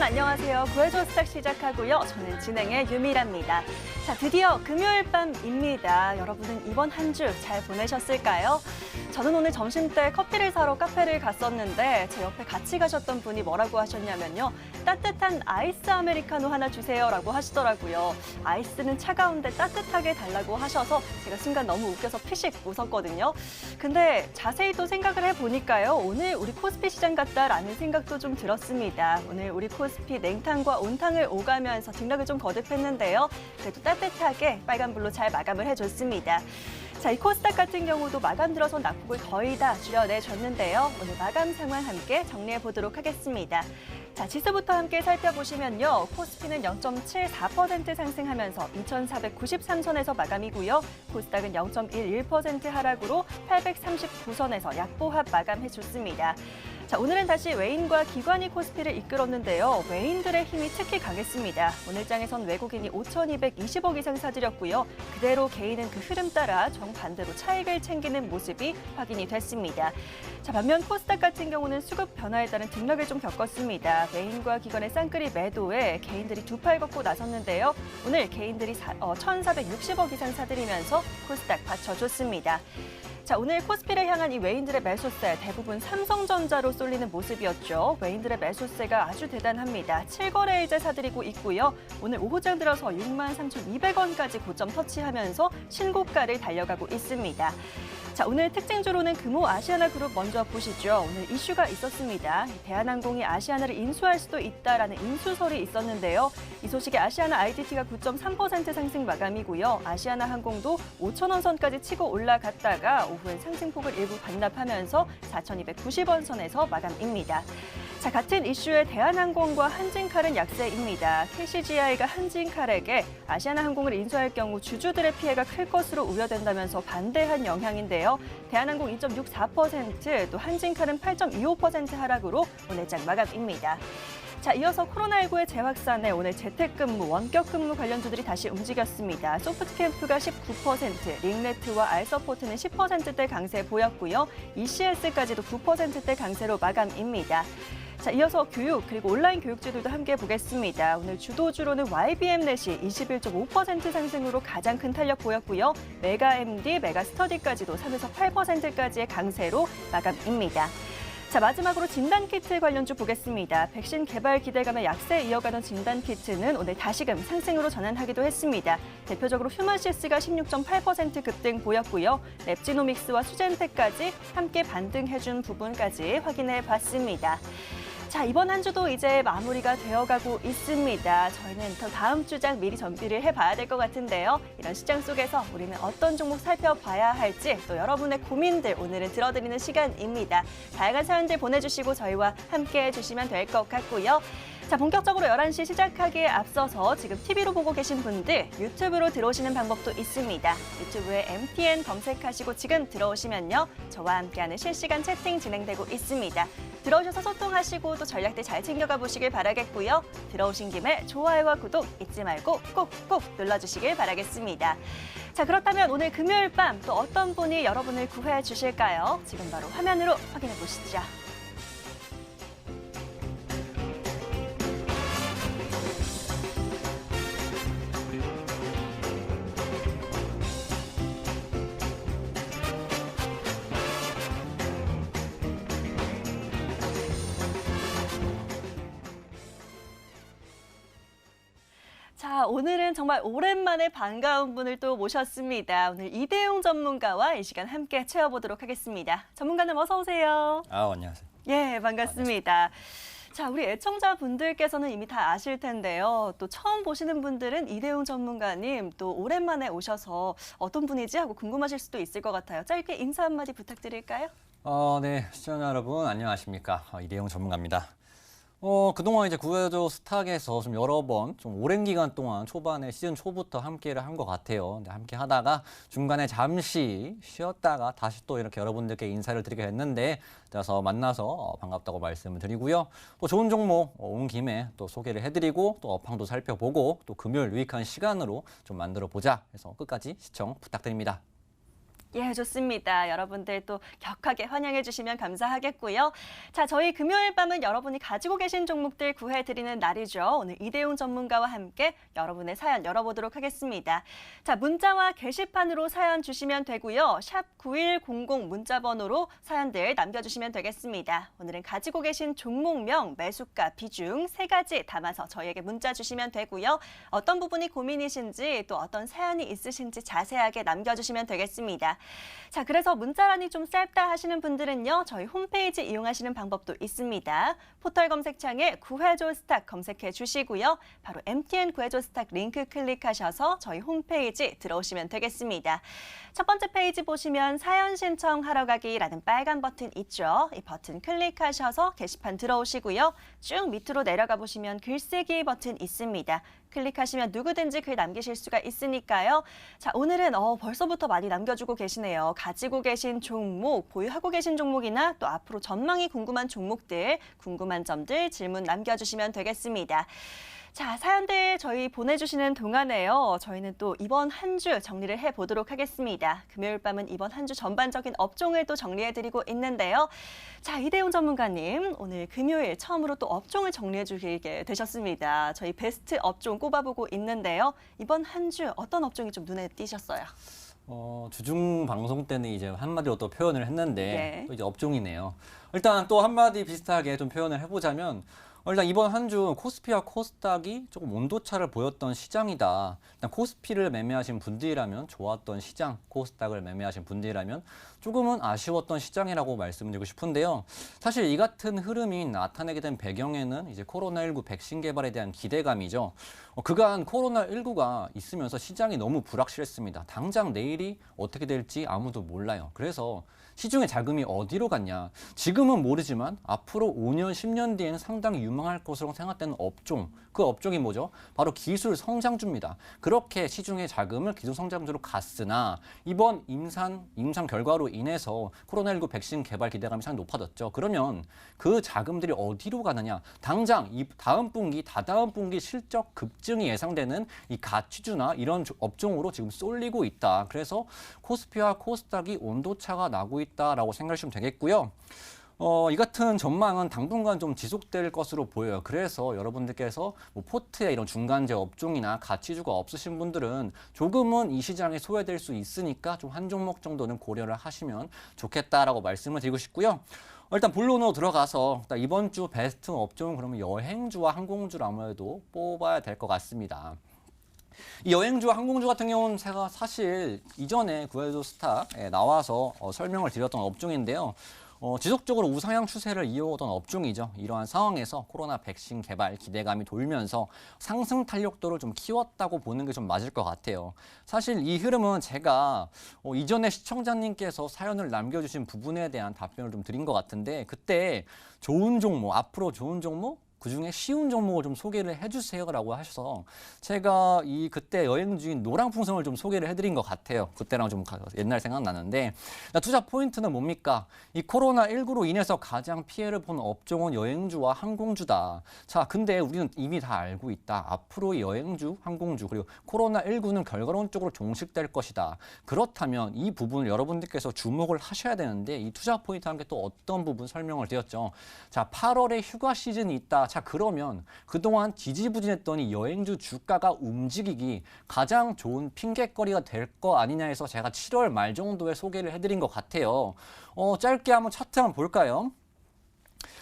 안녕하세요. 구해줘 스탁 시작하고요. 저는 진행의 유미라입니다. 자, 드디어 금요일 밤입니다. 여러분은 이번 한 주 잘 보내셨을까요? 저는 오늘 점심때 커피를 사러 카페를 갔었는데 제 옆에 같이 가셨던 분이 뭐라고 하셨냐면요. 따뜻한 아이스 아메리카노 하나 주세요라고 하시더라고요. 아이스는 차가운데 따뜻하게 달라고 하셔서 제가 순간 너무 웃겨서 피식 웃었거든요. 근데 자세히 또 생각을 해보니까요. 오늘 우리 코스피 시장 같다라는 생각도 좀 들었습니다. 오늘 우리 코스피 냉탕과 온탕을 오가면서 등락을 좀 거듭했는데요. 그래도 따뜻하게 빨간불로 잘 마감을 해줬습니다. 자, 이 코스닥 같은 경우도 마감 들어서 낙폭을 거의 다 줄여내줬는데요. 오늘 마감 상황 함께 정리해 보도록 하겠습니다. 자, 지수부터 함께 살펴보시면요. 코스피는 0.74% 상승하면서 2,493선에서 마감이고요. 코스닥은 0.11% 하락으로 839선에서 약보합 마감해줬습니다. 자, 오늘은 다시 외인과 기관이 코스피를 이끌었는데요. 외인들의 힘이 특히 강했습니다. 오늘 장에선 외국인이 5,220억 이상 사들였고요. 그대로 개인은 그 흐름 따라 정반대로 차익을 챙기는 모습이 확인이 됐습니다. 자, 반면 코스닥 같은 경우는 수급 변화에 따른 등락을 좀 겪었습니다. 외인과 기관의 쌍끌이 매도에 개인들이 두 팔 걷고 나섰는데요. 오늘 개인들이 1,460억 이상 사들이면서 코스닥 받쳐줬습니다. 자, 오늘 코스피를 향한 이 외인들의 매수세 대부분 삼성전자로 쏠리는 모습이었죠. 외인들의 매수세가 아주 대단합니다. 7거래일째 사들이고 있고요. 오늘 오후장 들어서 63,200원까지 고점 터치하면서 신고가를 달려가고 있습니다. 자, 오늘 특징주로는 금호 아시아나그룹 먼저 보시죠. 오늘 이슈가 있었습니다. 대한항공이 아시아나를 인수할 수도 있다라는 인수설이 있었는데요. 이 소식에 아시아나 IDT가 9.3% 상승 마감이고요. 아시아나항공도 5,000원 선까지 치고 올라갔다가 오후엔 상승폭을 일부 반납하면서 4,290원 선에서 마감입니다. 자, 같은 이슈의 대한항공과 한진칼은 약세입니다. KCGI가 한진칼에게 아시아나항공을 인수할 경우 주주들의 피해가 클 것으로 우려된다면서 반대한 영향인데요. 대한항공 2.64%, 또 한진칼은 8.25% 하락으로 오늘 장 마감입니다. 자, 이어서 코로나19의 재확산에 오늘 재택근무, 원격근무 관련주들이 다시 움직였습니다. 소프트캠프가 19%, 링네트와 알서포트는 10%대 강세 보였고요. ECS까지도 9%대 강세로 마감입니다. 자, 이어서 교육 그리고 온라인 교육주들도 함께 보겠습니다. 오늘 주도주로는 YBM넷이 21.5% 상승으로 가장 큰 탄력 보였고요. 메가MD, 메가스터디까지도 3에서 8%까지의 강세로 마감입니다. 자, 마지막으로 진단키트 관련주 보겠습니다. 백신 개발 기대감에 약세 이어가던 진단키트는 오늘 다시금 상승으로 전환하기도 했습니다. 대표적으로 휴먼시스가 16.8% 급등 보였고요. 랩지노믹스와 수젠텍까지 함께 반등해준 부분까지 확인해 봤습니다. 자, 이번 한 주도 이제 마무리가 되어가고 있습니다. 저희는 더 다음 주장 미리 준비를 해봐야 될 것 같은데요. 이런 시장 속에서 우리는 어떤 종목 살펴봐야 할지 또 여러분의 고민들 오늘은 들어드리는 시간입니다. 다양한 사연들 보내주시고 저희와 함께 해주시면 될 것 같고요. 자, 본격적으로 11시 시작하기에 앞서서 지금 TV로 보고 계신 분들 유튜브로 들어오시는 방법도 있습니다. 유튜브에 MTN 검색하시고 지금 들어오시면요. 저와 함께하는 실시간 채팅 진행되고 있습니다. 들어오셔서 소통하시고 또 전략들 잘 챙겨가 보시길 바라겠고요. 들어오신 김에 좋아요와 구독 잊지 말고 꼭꼭 눌러주시길 바라겠습니다. 자, 그렇다면 오늘 금요일 밤 또 어떤 분이 여러분을 구해 주실까요? 지금 바로 화면으로 확인해 보시죠. 자, 오늘은 정말 오랜만에 반가운 분을 또 모셨습니다. 오늘 이대용 전문가와 이 시간 함께 채워보도록 하겠습니다. 전문가님 어서 오세요. 안녕하세요. 예, 반갑습니다. 자, 우리 애청자분들께서는 이미 다 아실 텐데요. 또 처음 보시는 분들은 이대용 전문가님 또 오랜만에 오셔서 어떤 분이지 하고 궁금하실 수도 있을 것 같아요. 짧게 인사 한마디 부탁드릴까요? 네, 시청자 여러분 안녕하십니까. 이대용 전문가입니다. 그동안 이제 구해줘 스탁에서 좀 여러 번, 좀 오랜 기간 동안 초반에 시즌 초부터 함께를 한 것 같아요. 근데 함께 하다가 중간에 잠시 쉬었다가 다시 또 이렇게 여러분들께 인사를 드리게 됐는데, 그래서 만나서 반갑다고 말씀을 드리고요. 또 좋은 종목 온 김에 또 소개를 해드리고 또 업황도 살펴보고 또 금요일 유익한 시간으로 좀 만들어 보자 해서 끝까지 시청 부탁드립니다. 예, 좋습니다. 여러분들 또 격하게 환영해 주시면 감사하겠고요. 자, 저희 금요일 밤은 여러분이 가지고 계신 종목들 구해드리는 날이죠. 오늘 이대용 전문가와 함께 여러분의 사연 열어보도록 하겠습니다. 자, 문자와 게시판으로 사연 주시면 되고요. 샵 9100 문자 번호로 사연들 남겨주시면 되겠습니다. 오늘은 가지고 계신 종목명, 매수가, 비중 세 가지 담아서 저희에게 문자 주시면 되고요. 어떤 부분이 고민이신지 또 어떤 사연이 있으신지 자세하게 남겨주시면 되겠습니다. 자, 그래서 문자란이 좀 짧다 하시는 분들은요, 저희 홈페이지 이용하시는 방법도 있습니다. 포털 검색창에 구해줘 스탁 검색해 주시고요. 바로 MTN 구해줘 스탁 링크 클릭하셔서 저희 홈페이지 들어오시면 되겠습니다. 첫 번째 페이지 보시면 사연 신청하러 가기라는 빨간 버튼 있죠. 이 버튼 클릭하셔서 게시판 들어오시고요. 쭉 밑으로 내려가 보시면 글쓰기 버튼 있습니다. 클릭하시면 누구든지 글 남기실 수가 있으니까요. 자, 오늘은 벌써부터 많이 남겨주고 계시네요. 가지고 계신 종목, 보유하고 계신 종목이나 또 앞으로 전망이 궁금한 종목들, 궁금한 점들 질문 남겨주시면 되겠습니다. 자, 사연들 저희 보내주시는 동안에요. 저희는 또 이번 한 주 정리를 해보도록 하겠습니다. 금요일 밤은 이번 한 주 전반적인 업종을 또 정리해드리고 있는데요. 자, 이대용 전문가님, 오늘 금요일 처음으로 또 업종을 정리해주시게 되셨습니다. 저희 베스트 업종 꼽아보고 있는데요. 이번 한 주 어떤 업종이 좀 눈에 띄셨어요? 주중 방송 때는 이제 한마디로 또 표현을 했는데 네. 또 이제 업종이네요. 일단 또 한마디 비슷하게 좀 표현을 해보자면 일단 이번 한 주 코스피와 코스닥이 조금 온도차를 보였던 시장이다. 일단 코스피를 매매하신 분들이라면 좋았던 시장, 코스닥을 매매하신 분들이라면 조금은 아쉬웠던 시장이라고 말씀드리고 싶은데요. 사실 이 같은 흐름이 나타나게 된 배경에는 이제 코로나19 백신 개발에 대한 기대감이죠. 그간 코로나19가 있으면서 시장이 너무 불확실했습니다. 당장 내일이 어떻게 될지 아무도 몰라요. 그래서 시중의 자금이 어디로 갔냐? 지금은 모르지만 앞으로 5년, 10년 뒤에는 상당히 유망할 것으로 생각되는 업종. 그 업종이 뭐죠? 바로 기술 성장주입니다. 그렇게 시중의 자금을 기술 성장주로 갔으나 이번 임상 결과로 인해서 코로나19 백신 개발 기대감이 상당히 높아졌죠. 그러면 그 자금들이 어디로 가느냐? 당장 이 다음 분기, 다다음 분기 실적 급증이 예상되는 이 가치주나 이런 업종으로 지금 쏠리고 있다. 그래서 코스피와 코스닥이 온도차가 나고 있다라고 생각하시면 되겠고요. 이 같은 전망은 당분간 좀 지속될 것으로 보여요. 그래서 여러분들께서 뭐 포트에 이런 중간재 업종이나 가치주가 없으신 분들은 조금은 이 시장에 소외될 수 있으니까 좀 한 종목 정도는 고려를 하시면 좋겠다라고 말씀을 드리고 싶고요. 일단 본론으로 들어가서 이번 주 베스트 업종은 그러면 여행주와 항공주를 아무래도 뽑아야 될 것 같습니다. 이 여행주와 항공주 같은 경우는 제가 사실 이전에 구해줘 스탁에 나와서 설명을 드렸던 업종인데요. 지속적으로 우상향 추세를 이어오던 업종이죠. 이러한 상황에서 코로나 백신 개발 기대감이 돌면서 상승 탄력도를 좀 키웠다고 보는 게 좀 맞을 것 같아요. 사실 이 흐름은 제가 이전에 시청자님께서 사연을 남겨주신 부분에 대한 답변을 좀 드린 것 같은데 그때 좋은 종목, 앞으로 좋은 종목, 그중에 쉬운 종목을 좀 소개를 해주세요라고 하셔서 제가 그때 여행주인 노랑풍선을 좀 소개를 해드린 것 같아요. 그때랑 좀 옛날 생각나는데 투자 포인트는 뭡니까? 이 코로나19로 인해서 가장 피해를 본 업종은 여행주와 항공주다. 자, 근데 우리는 이미 다 알고 있다. 앞으로 여행주, 항공주 그리고 코로나19는 결과론적으로 종식될 것이다. 그렇다면 이 부분을 여러분들께서 주목을 하셔야 되는데 이 투자 포인트와 함께 또 어떤 부분 설명을 드렸죠. 자, 8월에 휴가 시즌이 있다. 자, 그러면 그동안 지지부진했던 이 여행주 주가가 움직이기 가장 좋은 핑곗거리가 될 거 아니냐 해서 제가 7월 말 정도에 소개를 해드린 것 같아요. 짧게 한번 차트 한번 볼까요?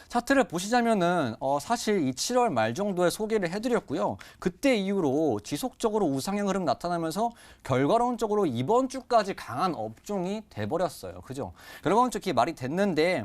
차트를 보시자면은 사실 이 7월 말 정도에 소개를 해드렸고요. 그때 이후로 지속적으로 우상향 흐름 나타나면서 결과론적으로 이번 주까지 강한 업종이 돼버렸어요. 그죠? 결과론적으로 말이 됐는데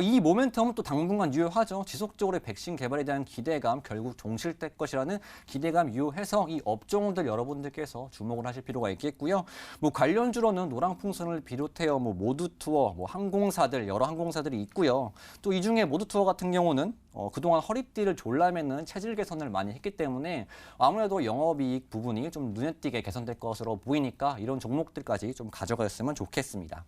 이 모멘텀은 또 당분간 유효하죠. 지속적으로 백신 개발에 대한 기대감 결국 종실될 것이라는 기대감 유효해서 이 업종들 여러분들께서 주목을 하실 필요가 있겠고요. 뭐 관련주로는 노랑풍선을 비롯해요. 뭐 모두투어, 뭐 항공사들 여러 항공사들이 있고요. 또 이 중에 모두투어 같은 경우는 그동안 허리띠를 졸라매는 체질 개선을 많이 했기 때문에 아무래도 영업이익 부분이 좀 눈에 띄게 개선될 것으로 보이니까 이런 종목들까지 좀 가져갔으면 좋겠습니다.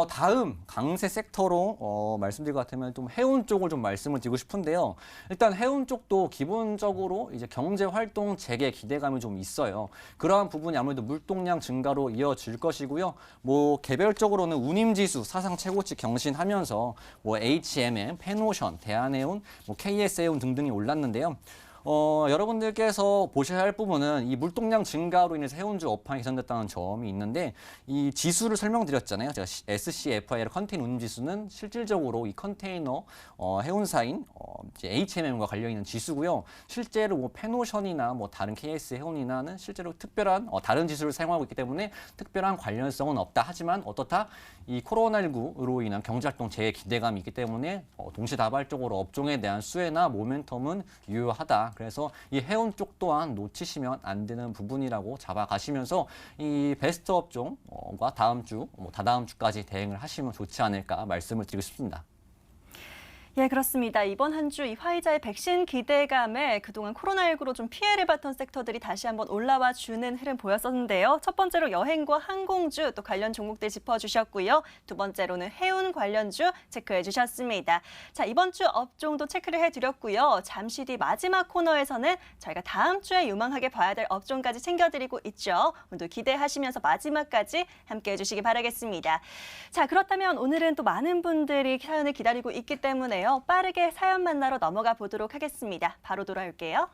다음 강세 섹터로 말씀드릴 것 같으면 좀 해운 쪽을 좀 말씀을 드리고 싶은데요. 일단 해운 쪽도 기본적으로 이제 경제 활동 재개 기대감이 좀 있어요. 그러한 부분이 아무래도 물동량 증가로 이어질 것이고요. 뭐 개별적으로는 운임지수 사상 최고치 경신하면서 뭐 HMM, 페노션, 대한해운, 뭐 KS해운 등등이 올랐는데요. 여러분들께서 보셔야 할 부분은 이 물동량 증가로 인해서 해운주 업황이 개선됐다는 점이 있는데 이 지수를 설명드렸잖아요. 제가 SCFIL 컨테이너 운임지수는 실질적으로 이 컨테이너 해운사인 이제 HMM과 관련 있는 지수고요. 실제로 뭐 페노션이나 뭐 다른 KS 해운이나는 실제로 특별한 다른 지수를 사용하고 있기 때문에 특별한 관련성은 없다. 하지만 어떻다? 이 코로나19로 인한 경제활동 재개 기대감이 있기 때문에 동시다발적으로 업종에 대한 수혜나 모멘텀은 유효하다. 그래서 이 해운 쪽 또한 놓치시면 안 되는 부분이라고 잡아가시면서 이 베스트 업종과 다음 주, 다다음 주까지 대응을 하시면 좋지 않을까 말씀을 드리고 싶습니다. 예, 그렇습니다. 이번 한 주 이 화이자의 백신 기대감에 그동안 코로나19로 좀 피해를 봤던 섹터들이 다시 한번 올라와 주는 흐름 보였었는데요. 첫 번째로 여행과 항공주 또 관련 종목들 짚어주셨고요. 두 번째로는 해운 관련주 체크해 주셨습니다. 자, 이번 주 업종도 체크를 해드렸고요. 잠시 뒤 마지막 코너에서는 저희가 다음 주에 유망하게 봐야 될 업종까지 챙겨드리고 있죠. 오늘도 기대하시면서 마지막까지 함께해 주시기 바라겠습니다. 자, 그렇다면 오늘은 또 많은 분들이 사연을 기다리고 있기 때문에요. 빠르게 사연 만나러 넘어가 보도록 하겠습니다. 바로 돌아올게요.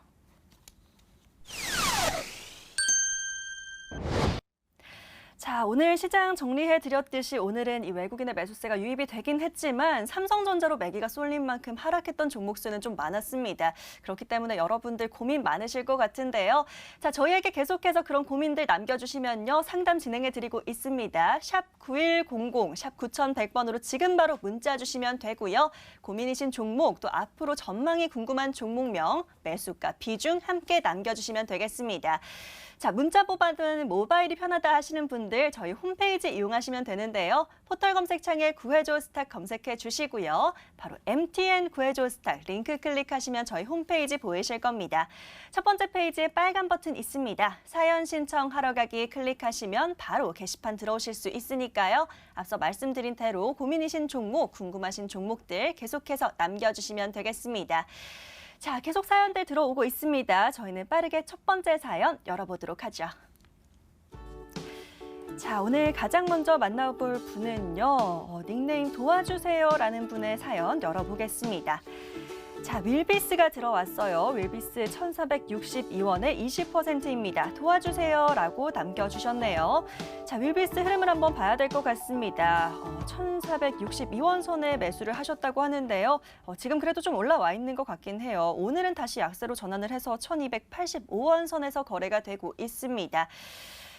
자, 오늘 시장 정리해드렸듯이 오늘은 이 외국인의 매수세가 유입이 되긴 했지만 삼성전자로 매기가 쏠린 만큼 하락했던 종목 수는 좀 많았습니다. 그렇기 때문에 여러분들 고민 많으실 것 같은데요. 자, 저희에게 계속해서 그런 고민들 남겨주시면요. 상담 진행해드리고 있습니다. 샵 9100, 샵 9100번으로 지금 바로 문자 주시면 되고요. 고민이신 종목, 또 앞으로 전망이 궁금한 종목명, 매수가, 비중 함께 남겨주시면 되겠습니다. 자, 문자 뽑아두는 모바일이 편하다 하시는 분들 저희 홈페이지 이용하시면 되는데요. 포털 검색창에 구해줘 스탁 검색해 주시고요. 바로 MTN 구해줘 스탁 링크 클릭하시면 저희 홈페이지 보이실 겁니다. 첫 번째 페이지에 빨간 버튼 있습니다. 사연 신청하러 가기 클릭하시면 바로 게시판 들어오실 수 있으니까요. 앞서 말씀드린 대로 고민이신 종목, 궁금하신 종목들 계속해서 남겨주시면 되겠습니다. 자, 계속 사연들 들어오고 있습니다. 저희는 빠르게 첫 번째 사연 열어보도록 하죠. 자, 오늘 가장 먼저 만나볼 분은요. 닉네임 도와주세요라는 분의 사연 열어보겠습니다. 자, 윌비스가 들어왔어요. 윌비스 1,462원에 20%입니다. 도와주세요라고 남겨주셨네요. 자, 윌비스 흐름을 한번 봐야 될 것 같습니다. 1,462원 선에 매수를 하셨다고 하는데요. 지금 그래도 좀 올라와 있는 것 같긴 해요. 오늘은 다시 약세로 전환을 해서 1,285원 선에서 거래가 되고 있습니다.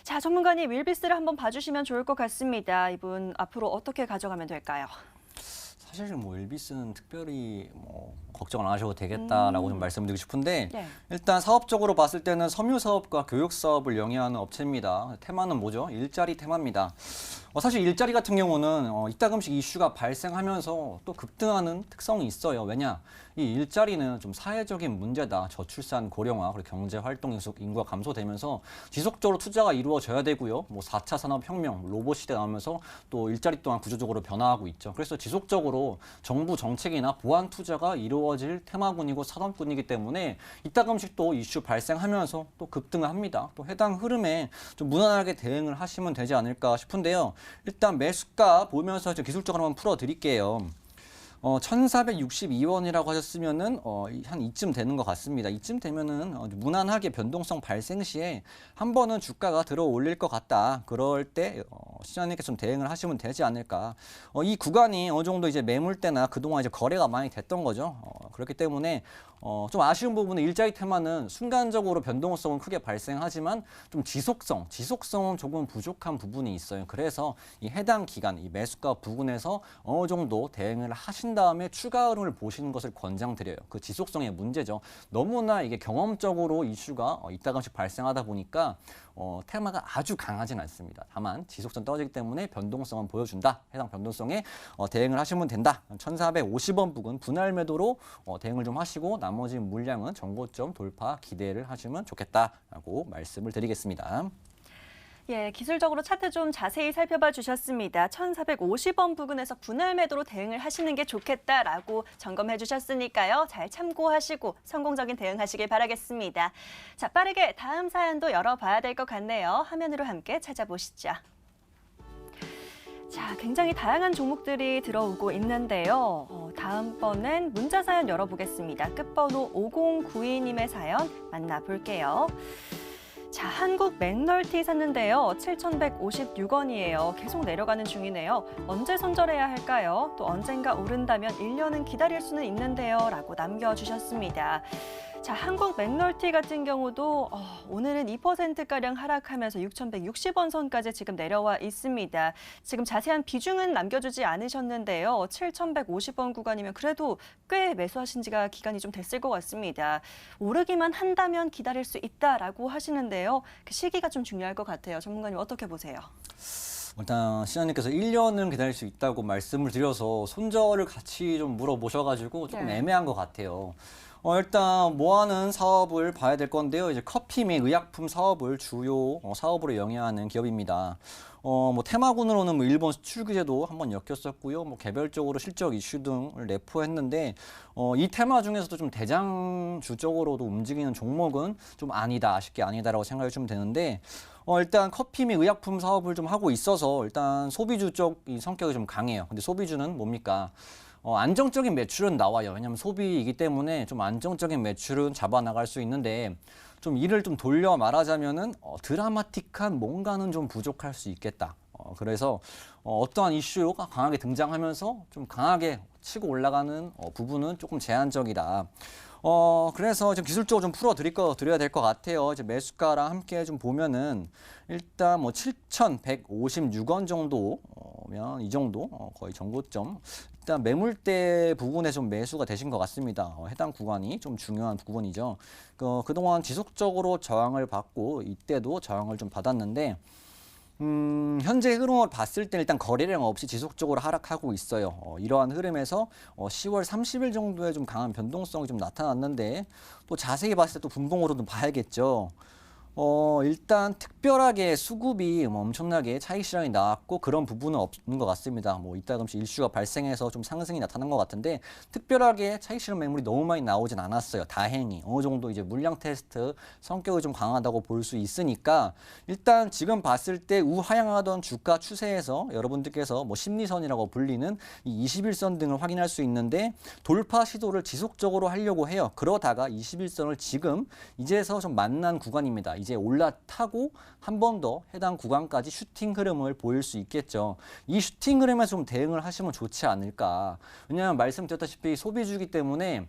자, 전문가님 윌비스를 한번 봐주시면 좋을 것 같습니다. 이분 앞으로 어떻게 가져가면 될까요? 사실 뭐 윌비스는 특별히 뭐 걱정 안 하셔도 되겠다라고 좀 말씀드리고 싶은데 네. 일단 사업적으로 봤을 때는 섬유 사업과 교육 사업을 영위하는 업체입니다. 테마는 뭐죠? 일자리 테마입니다. 사실 일자리 같은 경우는 이따금씩 이슈가 발생하면서 또 급등하는 특성이 있어요. 왜냐? 이 일자리는 좀 사회적인 문제다. 저출산, 고령화, 그리고 경제 활동 인구가 감소되면서 지속적으로 투자가 이루어져야 되고요. 뭐 4차 산업혁명, 로봇 시대 나오면서 또 일자리 또한 구조적으로 변화하고 있죠. 그래서 지속적으로 정부 정책이나 보완 투자가 이루어질 테마군이고 산업군이기 때문에 이따금씩 또 이슈 발생하면서 또 급등을 합니다. 또 해당 흐름에 좀 무난하게 대응을 하시면 되지 않을까 싶은데요. 일단 매수가 보면서 기술적으로 한번 풀어드릴게요. 1,462원이라고 하셨으면은 한 이쯤 되는 것 같습니다. 이쯤 되면은 무난하게 변동성 발생 시에 한 번은 주가가 들어 올릴 것 같다. 그럴 때 시장님께서 좀 대응을 하시면 되지 않을까. 이 구간이 어느 정도 이제 매물대나 그동안 이제 거래가 많이 됐던 거죠. 그렇기 때문에 좀 아쉬운 부분은 일자리 테마는 순간적으로 변동성은 크게 발생하지만 좀 지속성은 조금 부족한 부분이 있어요. 그래서 이 해당 기간, 이 매수가 부근에서 어느 정도 대응을 하신 다음에 추가 흐름을 보시는 것을 권장드려요. 그 지속성의 문제죠. 너무나 이게 경험적으로 이슈가 이따금씩 발생하다 보니까 테마가 아주 강하진 않습니다. 다만 지속성 떨어지기 때문에 변동성은 보여준다. 해당 변동성에 대응을 하시면 된다. 1,450원 부근 분할 매도로 대응을 좀 하시고 나머지 물량은 정고점 돌파 기대를 하시면 좋겠다라고 말씀을 드리겠습니다. 예, 기술적으로 차트 좀 자세히 살펴봐 주셨습니다. 1,450원 부근에서 분할 매도로 대응을 하시는 게 좋겠다라고 점검해 주셨으니까요. 잘 참고하시고 성공적인 대응하시길 바라겠습니다. 자, 빠르게 다음 사연도 열어봐야 될 것 같네요. 화면으로 함께 찾아보시죠. 자, 굉장히 다양한 종목들이 들어오고 있는데요. 다음번엔 문자 사연 열어보겠습니다. 끝번호 5092님의 사연 만나볼게요. 자, 한국 맥널티 샀는데요. 7,156원이에요. 계속 내려가는 중이네요. 언제 손절해야 할까요? 또 언젠가 오른다면 1년은 기다릴 수는 있는데요. 라고 남겨주셨습니다. 자, 한국 맥널티 같은 경우도 오늘은 2%가량 하락하면서 6,160원 선까지 지금 내려와 있습니다. 지금 자세한 비중은 남겨주지 않으셨는데요. 7,150원 구간이면 그래도 꽤 매수하신 지가 기간이 좀 됐을 것 같습니다. 오르기만 한다면 기다릴 수 있다라고 하시는데요. 그 시기가 좀 중요할 것 같아요. 전문가님 어떻게 보세요? 일단 시장님께서 1년은 기다릴 수 있다고 말씀을 드려서 손절을 같이 좀 물어보셔가지고 조금 네. 애매한 것 같아요. 일단 뭐 하는 사업을 봐야 될 건데요. 이제 커피 및 의약품 사업을 주요 사업으로 영위하는 기업입니다. 뭐 테마군으로는 뭐 일본 수출 규제도 한번 엮였었고요. 뭐 개별적으로 실적 이슈 등을 내포했는데 이 테마 중에서도 좀 대장주 쪽으로도 움직이는 종목은 좀 아니다, 아쉽게 아니다라고 생각해 주면 되는데 일단 커피 및 의약품 사업을 좀 하고 있어서 일단 소비주 쪽이 성격이 좀 강해요. 근데 소비주는 뭡니까? 안정적인 매출은 나와요. 왜냐하면 소비이기 때문에 좀 안정적인 매출은 잡아나갈 수 있는데 좀 이를 좀 돌려 말하자면은 드라마틱한 뭔가는 좀 부족할 수 있겠다. 그래서 어떠한 이슈가 강하게 등장하면서 좀 강하게 치고 올라가는 부분은 조금 제한적이다. 그래서 좀 기술적으로 좀 드려야 될 것 같아요. 이제 매수가랑 함께 좀 보면은 일단 뭐 7,156원 정도면 이 정도 거의 전고점. 일단 매물대 부분에 좀 매수가 되신 것 같습니다. 해당 구간이 좀 중요한 부분이죠. 그동안 지속적으로 저항을 받고 이때도 저항을 좀 받았는데 현재 흐름을 봤을 때 일단 거래량 없이 지속적으로 하락하고 있어요. 이러한 흐름에서 10월 30일 정도에 좀 강한 변동성이 좀 나타났는데 또 자세히 봤을 때 또 분봉으로 좀 봐야겠죠. 일단 특별하게 수급이 엄청나게 차익 실현이 나왔고 그런 부분은 없는 것 같습니다. 뭐 이따금씩 일슈가 발생해서 좀 상승이 나타난 것 같은데 특별하게 차익 실현 매물이 너무 많이 나오진 않았어요. 다행히 어느 정도 이제 물량 테스트 성격이 좀 강하다고 볼 수 있으니까 일단 지금 봤을 때 우하향하던 주가 추세에서 여러분들께서 뭐 심리선이라고 불리는 이 21선 등을 확인할 수 있는데 돌파 시도를 지속적으로 하려고 해요. 그러다가 21선을 지금 이제서 좀 만난 구간입니다. 이제 올라타고 한 번 더 해당 구간까지 슈팅 흐름을 보일 수 있겠죠. 이 슈팅 흐름에 좀 대응을 하시면 좋지 않을까. 왜냐하면 말씀드렸다시피 소비주기 때문에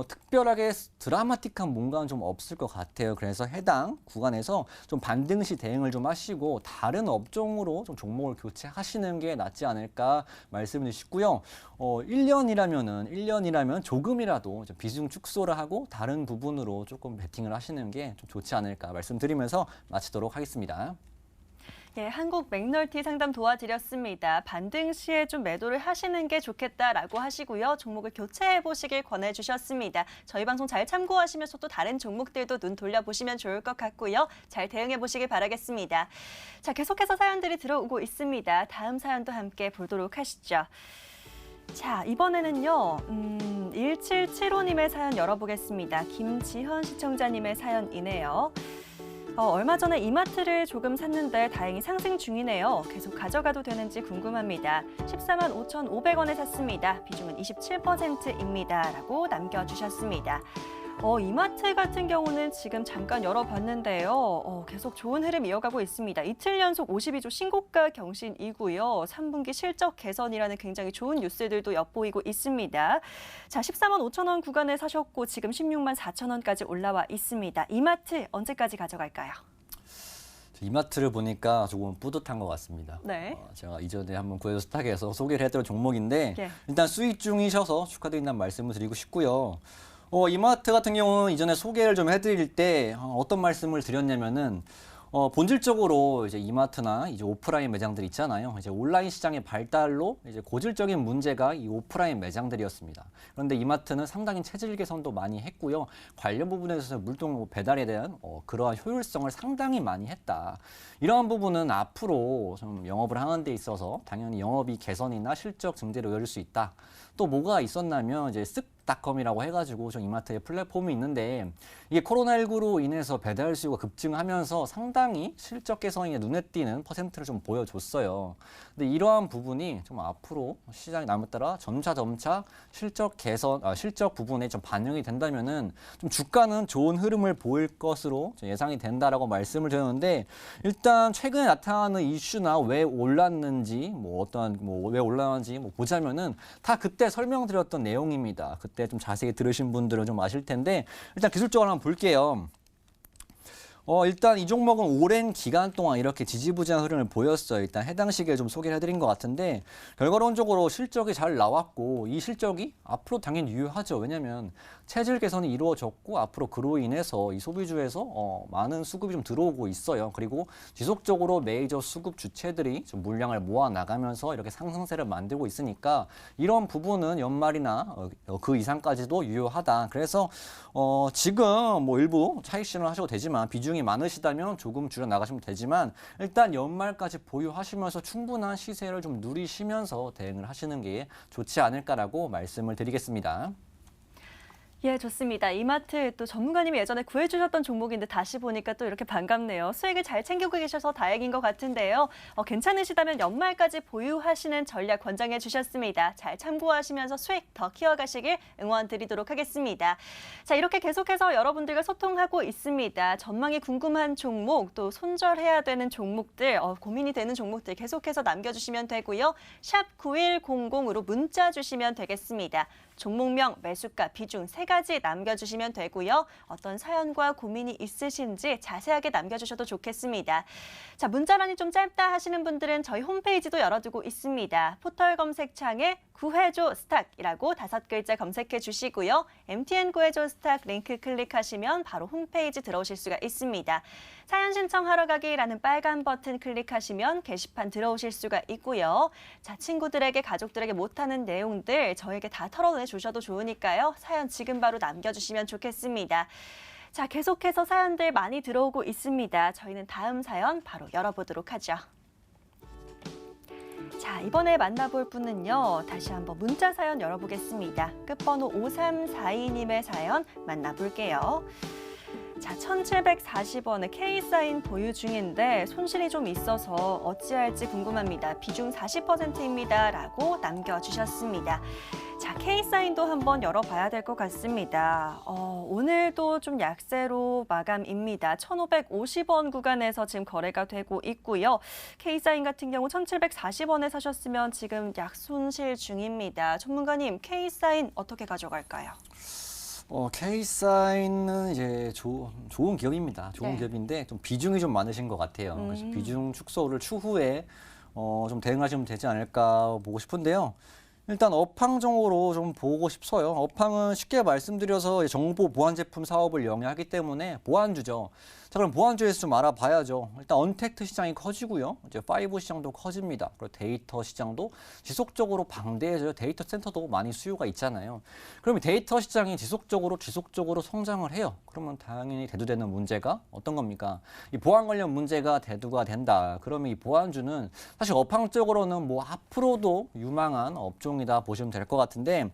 특별하게 드라마틱한 뭔가는 좀 없을 것 같아요. 그래서 해당 구간에서 좀 반등 시 대응을 좀 하시고 다른 업종으로 좀 종목을 교체하시는 게 낫지 않을까 말씀을 드리고요. 1년이라면 조금이라도 좀 비중 축소를 하고 다른 부분으로 조금 베팅을 하시는 게 좀 좋지 않을까 말씀드리면서 마치도록 하겠습니다. 예, 한국 맥널티 상담 도와드렸습니다. 반등 시에 좀 매도를 하시는 게 좋겠다라고 하시고요. 종목을 교체해 보시길 권해주셨습니다. 저희 방송 잘 참고하시면서 또 다른 종목들도 눈 돌려보시면 좋을 것 같고요. 잘 대응해 보시길 바라겠습니다. 자, 계속해서 사연들이 들어오고 있습니다. 다음 사연도 함께 보도록 하시죠. 자, 이번에는요. 1775님의 사연 열어보겠습니다. 김지현 시청자님의 사연이네요. 얼마 전에 이마트를 조금 샀는데 다행히 상승 중이네요. 계속 가져가도 되는지 궁금합니다. 14만 5,500원에 샀습니다. 비중은 27%입니다. 라고 남겨주셨습니다. 이마트 같은 경우는 지금 잠깐 열어봤는데요. 계속 좋은 흐름 이어가고 있습니다. 이틀 연속 52조 신고가 경신이고요. 3분기 실적 개선이라는 굉장히 좋은 뉴스들도 엿보이고 있습니다. 자, 14만 5천 원 구간에 사셨고 지금 16만 4천 원까지 올라와 있습니다. 이마트 언제까지 가져갈까요? 이마트를 보니까 조금 뿌듯한 것 같습니다. 네. 제가 이전에 한번 구해서 스탁에서 소개를 해드린 종목인데 예. 일단 수익 중이셔서 축하드린다는 말씀을 드리고 싶고요. 이마트 같은 경우는 이전에 소개를 좀 해드릴 때 어떤 말씀을 드렸냐면은 본질적으로 이제 이마트나 이제 오프라인 매장들 있잖아요. 이제 온라인 시장의 발달로 이제 고질적인 문제가 이 오프라인 매장들이었습니다. 그런데 이마트는 상당히 체질 개선도 많이 했고요. 관련 부분에서 물동 배달에 대한 그러한 효율성을 상당히 많이 했다. 이러한 부분은 앞으로 좀 영업을 하는 데 있어서 당연히 영업이 개선이나 실적 증대로 이어질 수 있다. 또 뭐가 있었냐면 이제 쓱닷컴이라고 해가지고 좀 이마트의 플랫폼이 있는데 이게 코로나19로 인해서 배달 수요가 급증하면서 상당히 실적 개선이 눈에 띄는 퍼센트를 좀 보여줬어요. 근데 이러한 부분이 좀 앞으로 시장이 남에 따라 점차 실적 개선, 실적 부분에 좀 반영이 된다면은 좀 주가는 좋은 흐름을 보일 것으로 예상이 된다라고 말씀을 드렸는데 일단 최근에 나타나는 이슈나 왜 올랐는지 왜 올랐는지 보자면은 다 그때 설명드렸던 내용입니다. 그때 좀 자세히 들으신 분들은 좀 아실 텐데 일단 기술적으로 한번 볼게요. 일단 이 종목은 오랜 기간 동안 이렇게 지지부진한 흐름을 보였어요. 일단 해당 시기에 좀 소개를 해드린 것 같은데 결과론적으로 실적이 잘 나왔고 이 실적이 앞으로 당연히 유효하죠. 왜냐하면 체질 개선이 이루어졌고 앞으로 그로 인해서 이 소비주에서 많은 수급이 좀 들어오고 있어요. 그리고 지속적으로 메이저 수급 주체들이 좀 물량을 모아 나가면서 이렇게 상승세를 만들고 있으니까 이런 부분은 연말이나 그 이상까지도 유효하다. 그래서 지금 뭐 일부 차익 실현 하셔도 되지만 비중이 많으시다면 조금 줄여 나가시면 되지만 일단 연말까지 보유하시면서 충분한 시세를 좀 누리시면서 대응을 하시는 게 좋지 않을까라고 말씀을 드리겠습니다. 예, 좋습니다. 이마트 또 전문가님이 예전에 구해주셨던 종목인데 다시 보니까 또 이렇게 반갑네요. 수익을 잘 챙기고 계셔서 다행인 것 같은데요. 괜찮으시다면 연말까지 보유하시는 전략 권장해 주셨습니다. 잘 참고하시면서 수익 더 키워가시길 응원 드리도록 하겠습니다. 자, 이렇게 계속해서 여러분들과 소통하고 있습니다. 전망이 궁금한 종목, 또 손절해야 되는 종목들, 고민이 되는 종목들 계속해서 남겨주시면 되고요. 샵 9100으로 문자 주시면 되겠습니다. 종목명, 매수가, 비중 세 가지 남겨주시면 되고요. 어떤 사연과 고민이 있으신지 자세하게 남겨주셔도 좋겠습니다. 자, 문자란이 좀 짧다 하시는 분들은 저희 홈페이지도 열어두고 있습니다. 포털 검색창에 구해줘 스탁이라고 5글자 검색해 주시고요. MTN 구해줘 스탁 링크 클릭하시면 바로 홈페이지 들어오실 수가 있습니다. 사연 신청하러 가기라는 빨간 버튼 클릭하시면 게시판 들어오실 수가 있고요. 자, 친구들에게, 가족들에게 못하는 내용들 저에게 다 털어내 주셔도 좋으니까요. 사연 지금 바로 남겨주시면 좋겠습니다. 자, 계속해서 사연들 많이 들어오고 있습니다. 저희는 다음 사연 바로 열어보도록 하죠. 자, 이번에 만나볼 분은요. 다시 한번 문자 사연 열어보겠습니다. 끝번호 5342님의 사연 만나볼게요. 자, 1,740원의 K사인 보유 중인데 손실이 좀 있어서 어찌할지 궁금합니다. 비중 40%입니다. 라고 남겨주셨습니다. 자, K사인도 한번 열어봐야 될 것 같습니다. 오늘도 좀 약세로 마감입니다. 1,550원 구간에서 지금 거래가 되고 있고요. K사인 같은 경우 1,740원에 사셨으면 지금 약손실 중입니다. 전문가님, K사인 어떻게 가져갈까요? K사인은 이제 좋은 기업입니다. 좋은 네. 기업인데 좀 비중이 좀 많으신 것 같아요. 그래서 비중 축소를 추후에 좀 대응하시면 되지 않을까 보고 싶은데요. 일단 업황적으로 좀 보고 싶어요. 업황은 쉽게 말씀드려서 정보 보안 제품 사업을 영위하기 때문에 보안주죠. 자, 그럼 보안주에서 좀 알아봐야죠. 일단 언택트 시장이 커지고요. 이제 5 시장도 커집니다. 그리고 데이터 시장도 지속적으로 방대해져요. 데이터 센터도 많이 수요가 있잖아요. 그럼 데이터 시장이 지속적으로 성장을 해요. 그러면 당연히 대두되는 문제가 어떤 겁니까? 이 보안 관련 문제가 대두가 된다. 그러면 이 보안주는 사실 업황적으로는 뭐 앞으로도 유망한 업종이다 보시면 될 것 같은데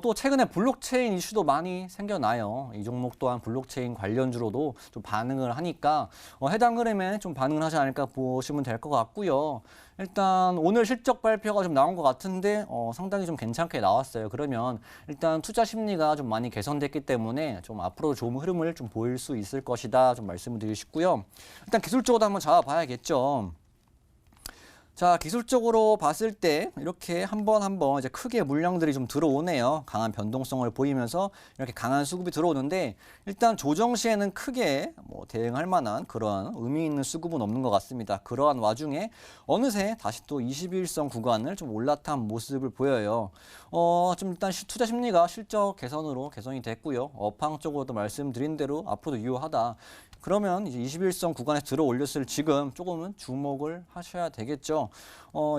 또 최근에 블록체인 이슈도 많이 생겨나요. 이 종목 또한 블록체인 관련주로도 좀 반응을 하니까 해당 흐름에 좀 반응을 하지 않을까 보시면 될 것 같고요. 일단 오늘 실적 발표가 좀 나온 것 같은데 상당히 좀 괜찮게 나왔어요. 그러면 일단 투자 심리가 좀 많이 개선됐기 때문에 좀 앞으로 좋은 흐름을 좀 보일 수 있을 것이다 좀 말씀을 드리고 싶고요. 일단 기술적으로 한번 잡아봐야겠죠. 자, 기술적으로 봤을 때 이렇게 한 번 이제 크게 물량들이 좀 들어오네요. 강한 변동성을 보이면서 이렇게 강한 수급이 들어오는데 일단 조정 시에는 크게 대응할 만한 그런 의미 있는 수급은 없는 것 같습니다. 그러한 와중에 어느새 다시 또 21선 구간을 좀 올라탄 모습을 보여요. 좀 일단 투자 심리가 실적 개선으로 개선이 됐고요. 업황 쪽으로도 말씀드린 대로 앞으로도 유효하다. 그러면 이제 21선 구간에 들어 올렸을 지금 조금은 주목을 하셔야 되겠죠.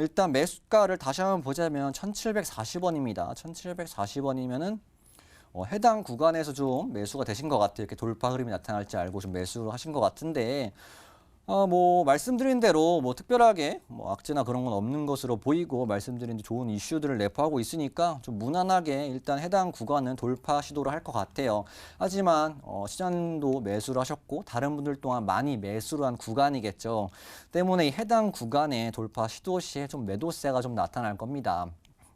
일단 매수가를 다시 한번 보자면 1740원입니다. 1740원이면은 해당 구간에서 좀 매수가 되신 것 같아요. 이렇게 돌파 흐름이 나타날지 알고 좀 매수를 하신 것 같은데, 말씀드린 대로 특별하게 악재나 그런 건 없는 것으로 보이고 말씀드린 좋은 이슈들을 내포하고 있으니까 좀 무난하게 일단 해당 구간은 돌파 시도를 할 것 같아요. 하지만 시장도 매수를 하셨고 다른 분들 또한 많이 매수를 한 구간이겠죠. 때문에 이 해당 구간의 돌파 시도 시에 좀 매도세가 좀 나타날 겁니다.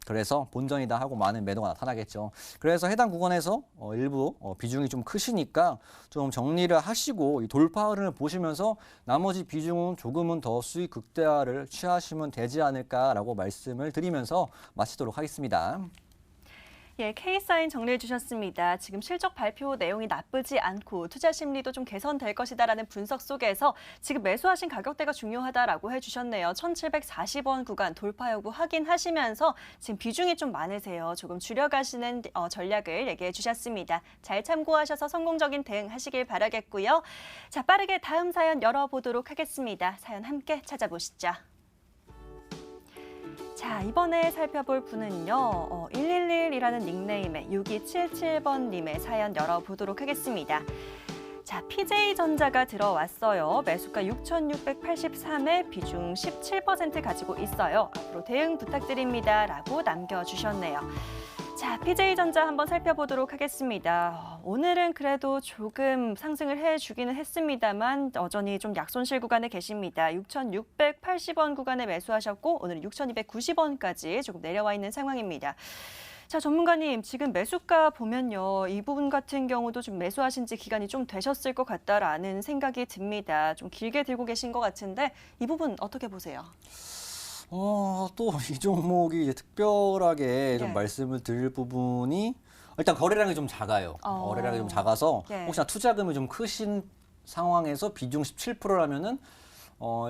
그래서 본전이다 하고 많은 매도가 나타나겠죠. 그래서 해당 구간에서 일부 비중이 좀 크시니까 좀 정리를 하시고 이 돌파를 보시면서 나머지 비중은 조금은 더 수익 극대화를 취하시면 되지 않을까라고 말씀을 드리면서 마치도록 하겠습니다. 예, K사인 정리해 주셨습니다. 지금 실적 발표 내용이 나쁘지 않고 투자 심리도 좀 개선될 것이다라는 분석 속에서 지금 매수하신 가격대가 중요하다라고 해주셨네요. 1740원 구간 돌파 여부 확인하시면서 지금 비중이 좀 많으세요. 조금 줄여가시는 전략을 얘기해 주셨습니다. 잘 참고하셔서 성공적인 대응하시길 바라겠고요. 자, 빠르게 다음 사연 열어보도록 하겠습니다. 사연 함께 찾아보시죠. 자, 이번에 살펴볼 분은요. 111이라는 닉네임의 6277번님의 사연 열어보도록 하겠습니다. 자, PJ전자가 들어왔어요. 매수가 6,683에 비중 17% 가지고 있어요. 앞으로 대응 부탁드립니다. 라고 남겨주셨네요. 자, PJ전자 한번 살펴보도록 하겠습니다. 오늘은 그래도 조금 상승을 해주기는 했습니다만 여전히 좀 약손실 구간에 계십니다. 6,680원 구간에 매수하셨고 오늘은 6,290원까지 조금 내려와 있는 상황입니다. 자, 전문가님, 지금 매수가 보면요. 이 부분 같은 경우도 좀 매수하신 지 기간이 좀 되셨을 것 같다라는 생각이 듭니다. 좀 길게 들고 계신 것 같은데 이 부분 어떻게 보세요? 또 이 종목이 이제 특별하게 좀 네. 말씀을 드릴 부분이 일단 거래량이 좀 작아요. 거래량이 좀 작아서 네. 혹시나 투자금이 좀 크신 상황에서 비중 17%라면은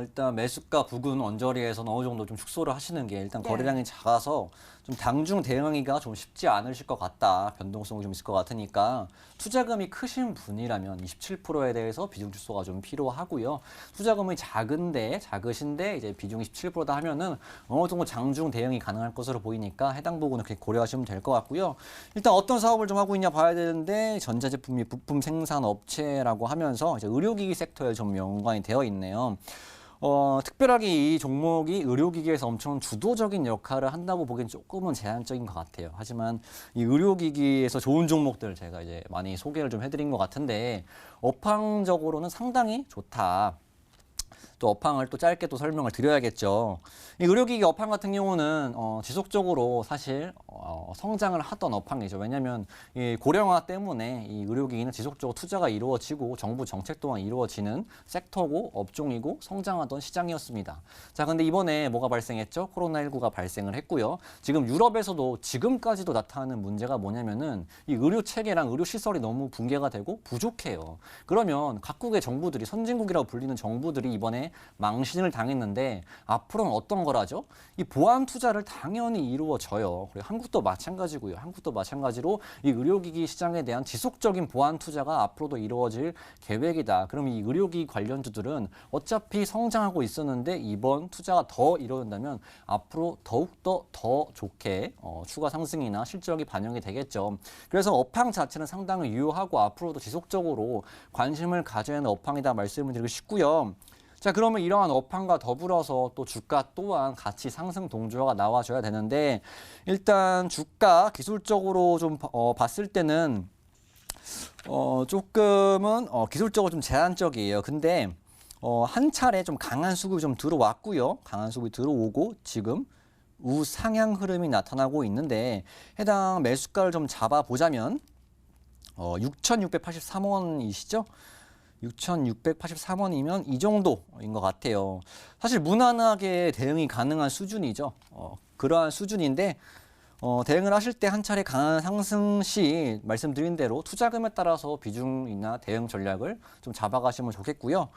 일단 매수가 부근 언저리에서는 어느 정도 좀 축소를 하시는 게 일단 네. 거래량이 작아서 좀 당중 대응하기가 좀 쉽지 않으실 것 같다. 변동성이 좀 있을 것 같으니까 투자금이 크신 분이라면 27%에 대해서 비중 축소가 좀 필요하고요. 투자금이 작으신데 이제 비중이 17%다 하면은 어느 정도 장중 대응이 가능할 것으로 보이니까 해당 부분은 그렇게 고려하시면 될 것 같고요. 일단 어떤 사업을 좀 하고 있냐 봐야 되는데 전자제품 및 부품 생산 업체라고 하면서 이제 의료기기 섹터에 좀 연관이 되어 있네요. 특별하게 이 종목이 의료기기에서 엄청 주도적인 역할을 한다고 보기엔 조금은 제한적인 것 같아요. 하지만 이 의료기기에서 좋은 종목들 제가 이제 많이 소개를 좀 해드린 것 같은데 업황적으로는 상당히 좋다. 또 업황을 또 짧게 또 설명을 드려야겠죠. 이 의료기기 업황 같은 경우는 지속적으로 사실 성장을 하던 업황이죠. 왜냐하면 이 고령화 때문에 이 의료기기는 지속적으로 투자가 이루어지고 정부 정책 또한 이루어지는 섹터고 업종이고 성장하던 시장이었습니다. 자, 근데 이번에 뭐가 발생했죠? 코로나19가 발생을 했고요. 지금 유럽에서도 지금까지도 나타나는 문제가 뭐냐면은 이 의료 체계랑 의료 시설이 너무 붕괴가 되고 부족해요. 그러면 각국의 정부들이 선진국이라고 불리는 정부들이 이번에 망신을 당했는데 앞으로는 어떤 거라죠? 이 보안 투자를 당연히 이루어져요. 그리고 한국도 마찬가지고요. 한국도 마찬가지로 이 의료기기 시장에 대한 지속적인 보안 투자가 앞으로도 이루어질 계획이다. 그럼 이 의료기기 관련주들은 어차피 성장하고 있었는데 이번 투자가 더 이루어진다면 앞으로 더욱더 더 좋게 추가 상승이나 실적이 반영이 되겠죠. 그래서 업황 자체는 상당히 유효하고 앞으로도 지속적으로 관심을 가져야 하는 업황이다 말씀을 드리고 싶고요. 자, 그러면 이러한 업황과 더불어서 또 주가 또한 같이 상승 동조가 나와줘야 되는데 일단 주가 기술적으로 좀 봤을 때는 조금은 기술적으로 좀 제한적이에요. 근데 한 차례 좀 강한 수급이 좀 들어왔고요. 강한 수급이 들어오고 지금 우상향 흐름이 나타나고 있는데 해당 매수가를 좀 잡아보자면 6,683원이시죠? 6,683원이면 이 정도인 것 같아요. 사실 무난하게 대응이 가능한 수준이죠. 그러한 수준인데 대응을 하실 때 한 차례 강한 상승 시 말씀드린 대로 투자금에 따라서 비중이나 대응 전략을 좀 잡아가시면 좋겠고요.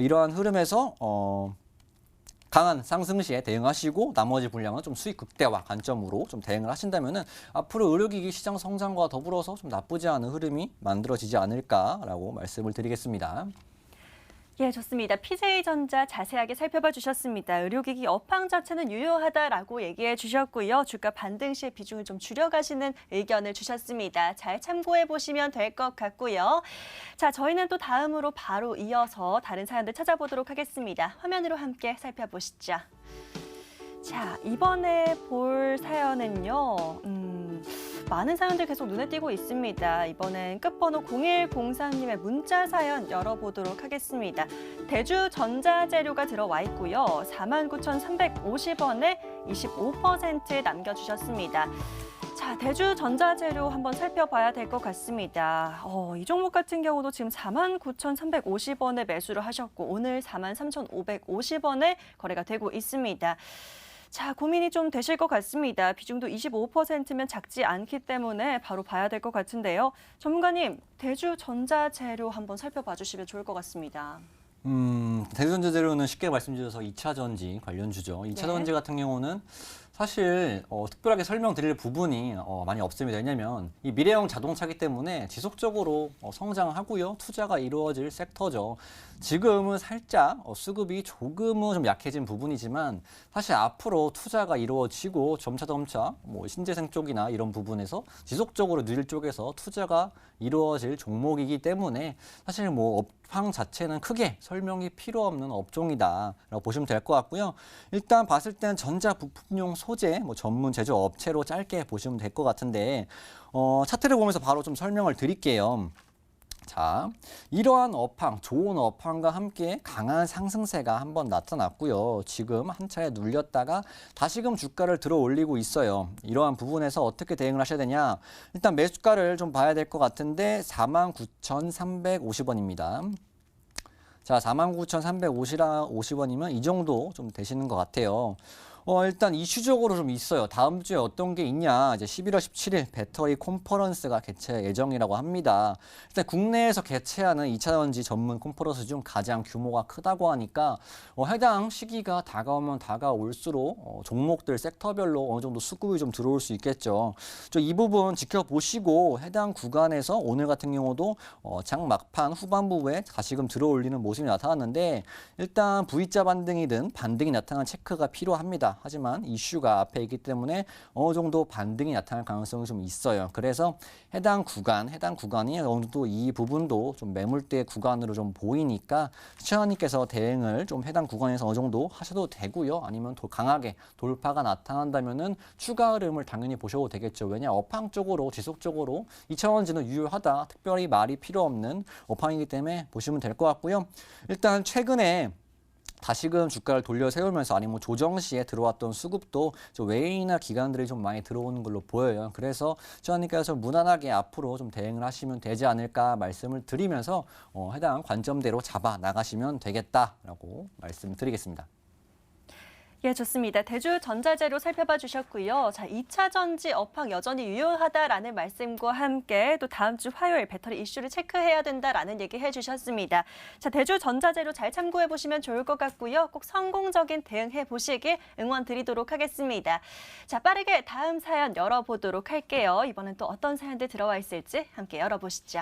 이러한 흐름에서 강한 상승 시에 대응하시고 나머지 분량은 좀 수익 극대화 관점으로 좀 대응을 하신다면은 앞으로 의료기기 시장 성장과 더불어서 좀 나쁘지 않은 흐름이 만들어지지 않을까라고 말씀을 드리겠습니다. 예, 좋습니다. PJ전자 자세하게 살펴봐 주셨습니다. 의료기기 업황 자체는 유효하다라고 얘기해 주셨고요. 주가 반등 시에 비중을 좀 줄여가시는 의견을 주셨습니다. 잘 참고해 보시면 될 것 같고요. 자, 저희는 또 다음으로 바로 이어서 다른 사연들 찾아보도록 하겠습니다. 화면으로 함께 살펴보시죠. 자, 이번에 볼 사연은요. 많은 사연들 계속 눈에 띄고 있습니다. 이번엔 끝번호 0103님의 문자 사연 열어보도록 하겠습니다. 대주전자재료가 들어와 있고요. 49,350원에 25% 남겨주셨습니다. 자, 대주전자재료 한번 살펴봐야 될 것 같습니다. 이 종목 같은 경우도 지금 49,350원에 매수를 하셨고 오늘 43,550원에 거래가 되고 있습니다. 자, 고민이 좀 되실 것 같습니다. 비중도 25%면 작지 않기 때문에 바로 봐야 될 것 같은데요. 전문가님, 대주전자재료 한번 살펴봐 주시면 좋을 것 같습니다. 대주전자재료는 쉽게 말씀드려서 2차 전지 관련주죠. 2차 네. 전지 같은 경우는 사실 특별하게 설명드릴 부분이 많이 없습니다. 왜냐하면 이 미래형 자동차기 때문에 지속적으로 성장하고요. 투자가 이루어질 섹터죠. 지금은 살짝 수급이 조금은 좀 약해진 부분이지만 사실 앞으로 투자가 이루어지고 점차 뭐 신재생 쪽이나 이런 부분에서 지속적으로 누릴 쪽에서 투자가 이루어질 종목이기 때문에 사실 뭐 업황 자체는 크게 설명이 필요 없는 업종이다라고 보시면 될 것 같고요. 일단 봤을 때는 전자 부품용 소재 뭐 전문 제조업체로 짧게 보시면 될 것 같은데 차트를 보면서 바로 좀 설명을 드릴게요. 자, 이러한 업황, 좋은 업황과 함께 강한 상승세가 한번 나타났고요. 지금 한 차례 눌렸다가 다시금 주가를 들어 올리고 있어요. 이러한 부분에서 어떻게 대응을 하셔야 되냐? 일단 매수가를 좀 봐야 될 것 같은데 49,350원입니다. 자, 49,350원이면 이 정도 좀 되시는 것 같아요. 일단 이슈적으로 좀 있어요. 다음 주에 어떤 게 있냐. 이제 11월 17일 배터리 컨퍼런스가 개최 예정이라고 합니다. 일단 국내에서 개최하는 2차 전지 전문 컨퍼런스 중 가장 규모가 크다고 하니까 해당 시기가 다가오면 다가올수록 종목들 섹터별로 어느 정도 수급이 좀 들어올 수 있겠죠. 이 부분 지켜보시고 해당 구간에서 오늘 같은 경우도 장 막판 후반부에 다시금 들어올리는 모습이 나타났는데 일단 V자 반등이든 반등이 나타난 체크가 필요합니다. 하지만 이슈가 앞에 있기 때문에 어느 정도 반등이 나타날 가능성이 좀 있어요. 그래서 해당 구간이 어느 정도 이 부분도 좀 매물대 구간으로 좀 보이니까 시청자님께서 대응을 좀 해당 구간에서 어느 정도 하셔도 되고요. 아니면 강하게 돌파가 나타난다면은 추가 흐름을 당연히 보셔도 되겠죠. 왜냐 업황 쪽으로 지속적으로 2차 전지는 유효하다. 특별히 말이 필요 없는 업황이기 때문에 보시면 될 것 같고요. 일단 최근에 다시금 주가를 돌려 세우면서 아니면 조정 시에 들어왔던 수급도 외인이나 기관들이 좀 많이 들어오는 걸로 보여요. 그래서 시청자님께서 무난하게 앞으로 좀 대응을 하시면 되지 않을까 말씀을 드리면서 해당 관점대로 잡아 나가시면 되겠다라고 말씀드리겠습니다. 예, 좋습니다. 대주전자재료 살펴봐 주셨고요. 자, 2차 전지 업황 여전히 유효하다라는 말씀과 함께 또 다음 주 화요일 배터리 이슈를 체크해야 된다라는 얘기 해주셨습니다. 자, 대주전자재료 잘 참고해 보시면 좋을 것 같고요. 꼭 성공적인 대응해 보시길 응원 드리도록 하겠습니다. 자, 빠르게 다음 사연 열어보도록 할게요. 이번엔 또 어떤 사연들 들어와 있을지 함께 열어보시죠.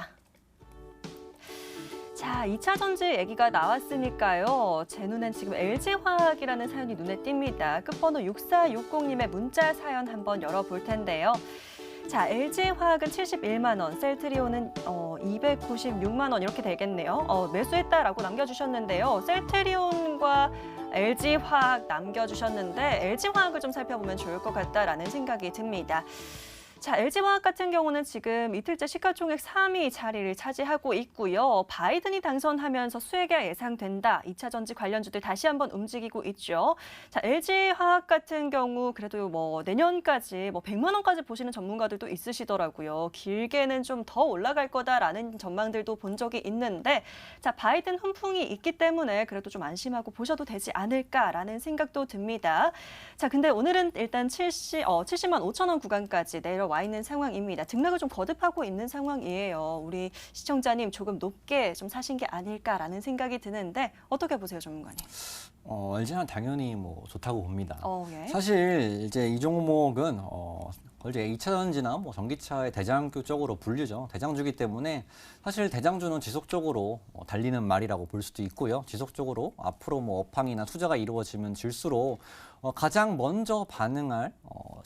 자, 2차 전지 얘기가 나왔으니까요. 제 눈엔 지금 LG화학이라는 사연이 눈에 띕니다. 끝번호 6460님의 문자 사연 한번 열어볼 텐데요. 자, LG화학은 71만 원, 셀트리온은 296만 원 이렇게 되겠네요. 매수했다라고 남겨주셨는데요. 셀트리온과 LG화학 남겨주셨는데 LG화학을 좀 살펴보면 좋을 것 같다라는 생각이 듭니다. 자, LG화학 같은 경우는 지금 이틀째 시가총액 3위 자리를 차지하고 있고요. 바이든이 당선하면서 수혜가 예상된다. 2차 전지 관련주들 다시 한번 움직이고 있죠. 자, LG화학 같은 경우 그래도 뭐 내년까지 뭐 100만 원까지 보시는 전문가들도 있으시더라고요. 길게는 좀 더 올라갈 거다라는 전망들도 본 적이 있는데, 자, 바이든 훈풍이 있기 때문에 그래도 좀 안심하고 보셔도 되지 않을까라는 생각도 듭니다. 자, 근데 오늘은 일단 70만 5천 원 구간까지 내려와 있는 상황입니다. 등락을 좀 거듭하고 있는 상황이에요. 우리 시청자님 조금 높게 좀 사신 게 아닐까라는 생각이 드는데 어떻게 보세요, 전문가님? LG는 당연히 뭐 좋다고 봅니다. 예. 사실 이제 이 종목은 이제 2차 전지나 뭐 전기차의 대장주 쪽으로 분류죠. 대장주기 때문에 사실 대장주는 지속적으로 달리는 말이라고 볼 수도 있고요. 지속적으로 앞으로 뭐 업황이나 투자가 이루어지면 질수록 가장 먼저 반응할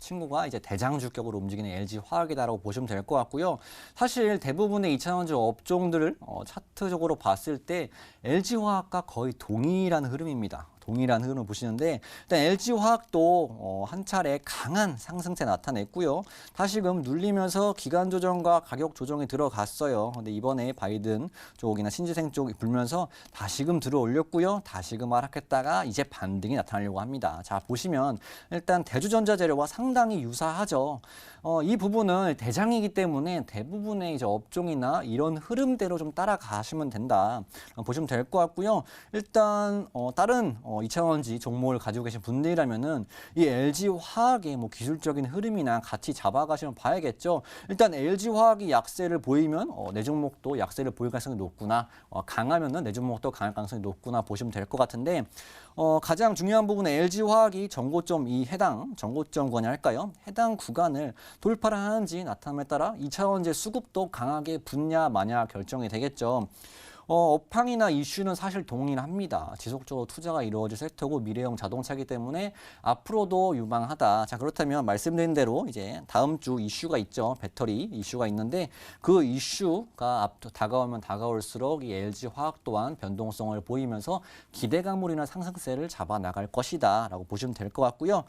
친구가 이제 대장주격으로 움직이는 LG화학이다라고 보시면 될 것 같고요. 사실 대부분의 2차 전지 업종들을 차트적으로 봤을 때 LG화학과 거의 동일한 흐름입니다. 동일한 흐름을 보시는데 일단 LG화학도 한 차례 강한 상승세 나타냈고요. 다시금 눌리면서 기간 조정과 가격 조정이 들어갔어요. 근데 이번에 바이든 쪽이나 신재생 쪽이 불면서 다시금 들어 올렸고요. 다시금 하락했다가 이제 반등이 나타나려고 합니다. 자, 보시면 일단 대주전자재료와 상당히 유사하죠. 이 부분은 대장이기 때문에 대부분의 이제 업종이나 이런 흐름대로 좀 따라가시면 된다. 보시면 될 것 같고요. 일단 다른 2차 전지 종목을 가지고 계신 분들이라면은 이 LG화학의 뭐 기술적인 흐름이나 같이 잡아가시면 봐야겠죠. 일단 LG화학이 약세를 보이면 내 종목도 약세를 보일 가능성이 높구나. 강하면은 내 종목도 강할 가능성이 높구나 보시면 될 것 같은데 가장 중요한 부분은 LG화학이 정고점 정고점 구간이 할까요? 해당 구간을 돌파를 하는지 나타남에 따라 2차 전지 수급도 강하게 붙냐 마냐 결정이 되겠죠. 업황이나 이슈는 사실 동일합니다. 지속적으로 투자가 이루어질 섹터고 미래형 자동차이기 때문에 앞으로도 유망하다. 자, 그렇다면 말씀드린 대로 이제 다음 주 이슈가 있죠. 배터리 이슈가 있는데 그 이슈가 다가오면 다가올수록 이 LG화학 또한 변동성을 보이면서 기대감물이나 상승세를 잡아 나갈 것이다 라고 보시면 될 것 같고요.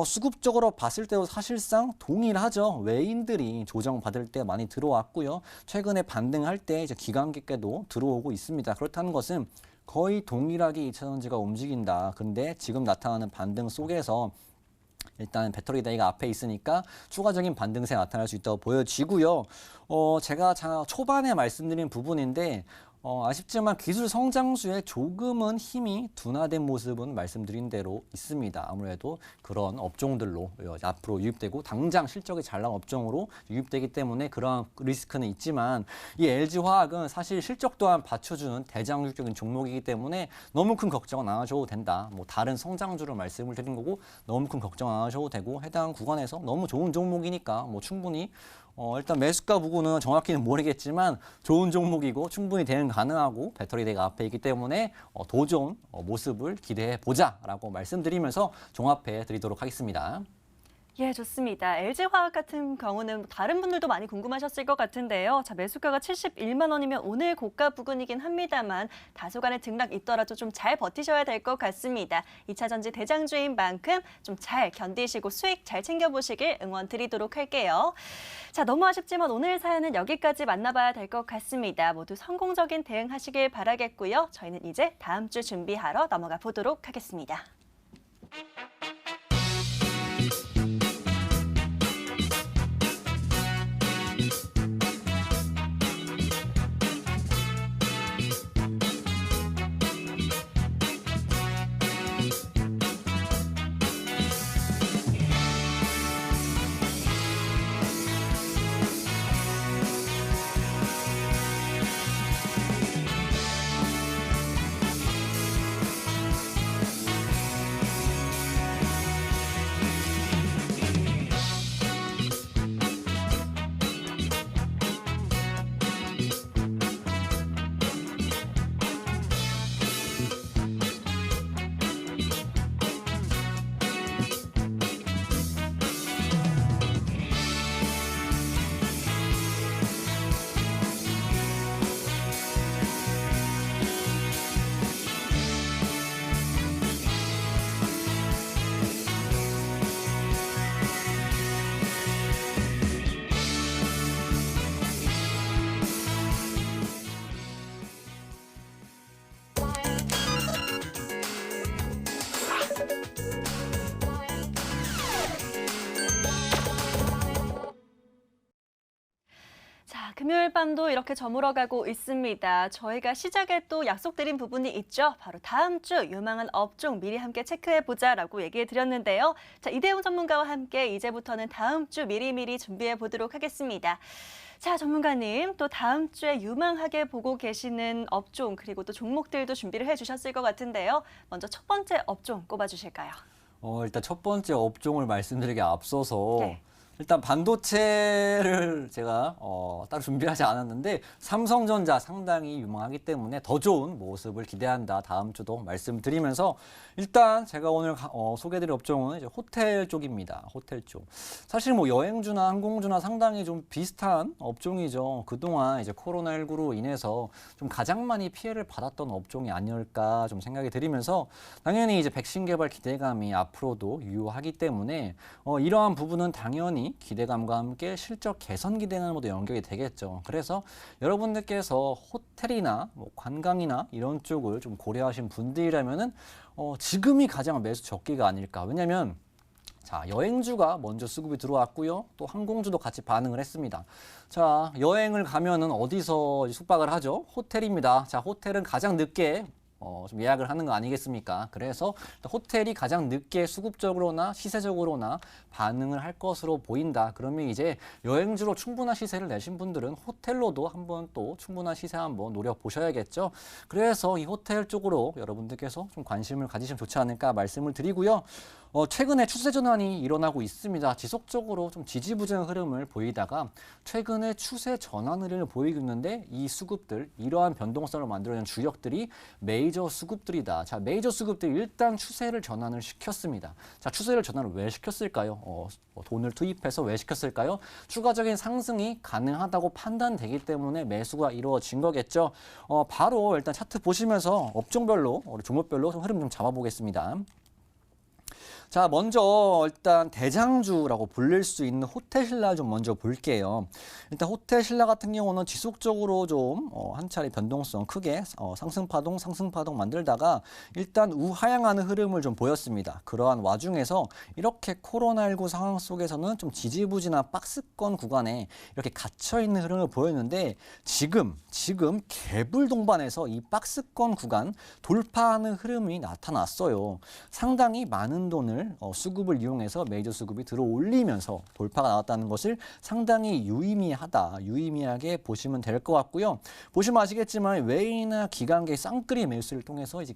수급적으로 봤을 때도 사실상 동일하죠. 외인들이 조정받을 때 많이 들어왔고요. 최근에 반등할 때 이제 기관객께도 들어오고 있습니다. 그렇다는 것은 거의 동일하게 2차 전지가 움직인다. 그런데 지금 나타나는 반등 속에서 일단 배터리 대기가 앞에 있으니까 추가적인 반등세 나타날 수 있다고 보여지고요. 제가 초반에 말씀드린 부분인데 아쉽지만 기술 성장수에 조금은 힘이 둔화된 모습은 말씀드린 대로 있습니다. 아무래도 그런 업종들로 앞으로 유입되고 당장 실적이 잘 나온 업종으로 유입되기 때문에 그런 리스크는 있지만 이 LG화학은 사실 실적 또한 받쳐주는 대장주적인 종목이기 때문에 너무 큰 걱정은 안 하셔도 된다. 뭐 다른 성장주를 말씀을 드린 거고 너무 큰 걱정 안 하셔도 되고 해당 구간에서 너무 좋은 종목이니까 뭐 충분히 일단 매수가 부분은 정확히는 모르겠지만 좋은 종목이고 충분히 대응 가능하고 배터리 대가 앞에 있기 때문에 더 좋은 모습을 기대해 보자라고 말씀드리면서 종합해 드리도록 하겠습니다. 예, 좋습니다. LG화학 같은 경우는 다른 분들도 많이 궁금하셨을 것 같은데요. 자, 매수가가 71만 원이면 오늘 고가 부근이긴 합니다만 다소간의 등락 있더라도 좀 잘 버티셔야 될 것 같습니다. 2차 전지 대장주인 만큼 좀 잘 견디시고 수익 잘 챙겨보시길 응원 드리도록 할게요. 자, 너무 아쉽지만 오늘 사연은 여기까지 만나봐야 될 것 같습니다. 모두 성공적인 대응하시길 바라겠고요. 저희는 이제 다음 주 준비하러 넘어가 보도록 하겠습니다. 금요일 밤도 이렇게 저물어가고 있습니다. 저희가 시작에 또 약속드린 부분이 있죠. 바로 다음 주 유망한 업종 미리 함께 체크해보자라고 얘기해 드렸는데요. 자, 이대용 전문가와 함께 이제부터는 다음 주 미리미리 준비해 보도록 하겠습니다. 자, 전문가님, 또 다음 주에 유망하게 보고 계시는 업종 그리고 또 종목들도 준비를 해주셨을 것 같은데요. 먼저 첫 번째 업종 꼽아주실까요? 일단 첫 번째 업종을 말씀드리기 앞서서 네. 일단 반도체를 제가 따로 준비하지 않았는데 삼성전자 상당히 유망하기 때문에 더 좋은 모습을 기대한다. 다음 주도 말씀드리면서 일단 제가 오늘 소개해드릴 업종은 이제 호텔 쪽입니다. 호텔 쪽. 사실 뭐 여행주나 항공주나 상당히 좀 비슷한 업종이죠. 그동안 이제 코로나19로 인해서 좀 가장 많이 피해를 받았던 업종이 아닐까 좀 생각이 들이면서 당연히 이제 백신 개발 기대감이 앞으로도 유효하기 때문에 이러한 부분은 당연히 기대감과 함께 실적 개선 기대감으로도 연결이 되겠죠. 그래서 여러분들께서 호텔이나 뭐 관광이나 이런 쪽을 좀 고려하신 분들이라면은 지금이 가장 매수 적기가 아닐까. 왜냐면 자, 여행주가 먼저 수급이 들어왔고요. 또 항공주도 같이 반응을 했습니다. 자, 여행을 가면은 어디서 숙박을 하죠? 호텔입니다. 자, 호텔은 가장 늦게 좀 예약을 하는 거 아니겠습니까? 그래서 호텔이 가장 늦게 수급적으로나 시세적으로나 반응을 할 것으로 보인다. 그러면 이제 여행주로 충분한 시세를 내신 분들은 호텔로도 한번 또 충분한 시세 한번 노려보셔야겠죠. 그래서 이 호텔 쪽으로 여러분들께서 좀 관심을 가지시면 좋지 않을까 말씀을 드리고요. 최근에 추세 전환이 일어나고 있습니다. 지속적으로 좀 지지부진한 흐름을 보이다가 최근에 추세 전환 흐름을 보이고 있는데 이 수급들, 이러한 변동성을 만들어낸 주력들이 메이저 수급들이다. 자, 메이저 수급들이 일단 추세를 전환을 시켰습니다. 자, 추세를 전환을 왜 시켰을까요? 돈을 투입해서 왜 시켰을까요? 추가적인 상승이 가능하다고 판단되기 때문에 매수가 이루어진 거겠죠. 바로 일단 차트 보시면서 업종별로, 종목별로 좀 흐름 좀 잡아보겠습니다. 자, 먼저 일단 대장주라고 불릴 수 있는 호텔 신라 좀 먼저 볼게요. 일단 호텔 신라 같은 경우는 지속적으로 좀 한 차례 변동성 크게 상승 파동 만들다가 일단 우하향하는 흐름을 좀 보였습니다. 그러한 와중에서 이렇게 코로나19 상황 속에서는 좀 지지부진한 박스권 구간에 이렇게 갇혀 있는 흐름을 보였는데 지금 개불 동반해서 이 박스권 구간 돌파하는 흐름이 나타났어요. 상당히 많은 돈을 수급을 이용해서 메이저 수급이 들어올리면서 돌파가 나왔다는 것을 상당히 유의미하게 보시면 될 것 같고요. 보시면 아시겠지만 외인이나 기관계 쌍끌이 매수를 통해서 이제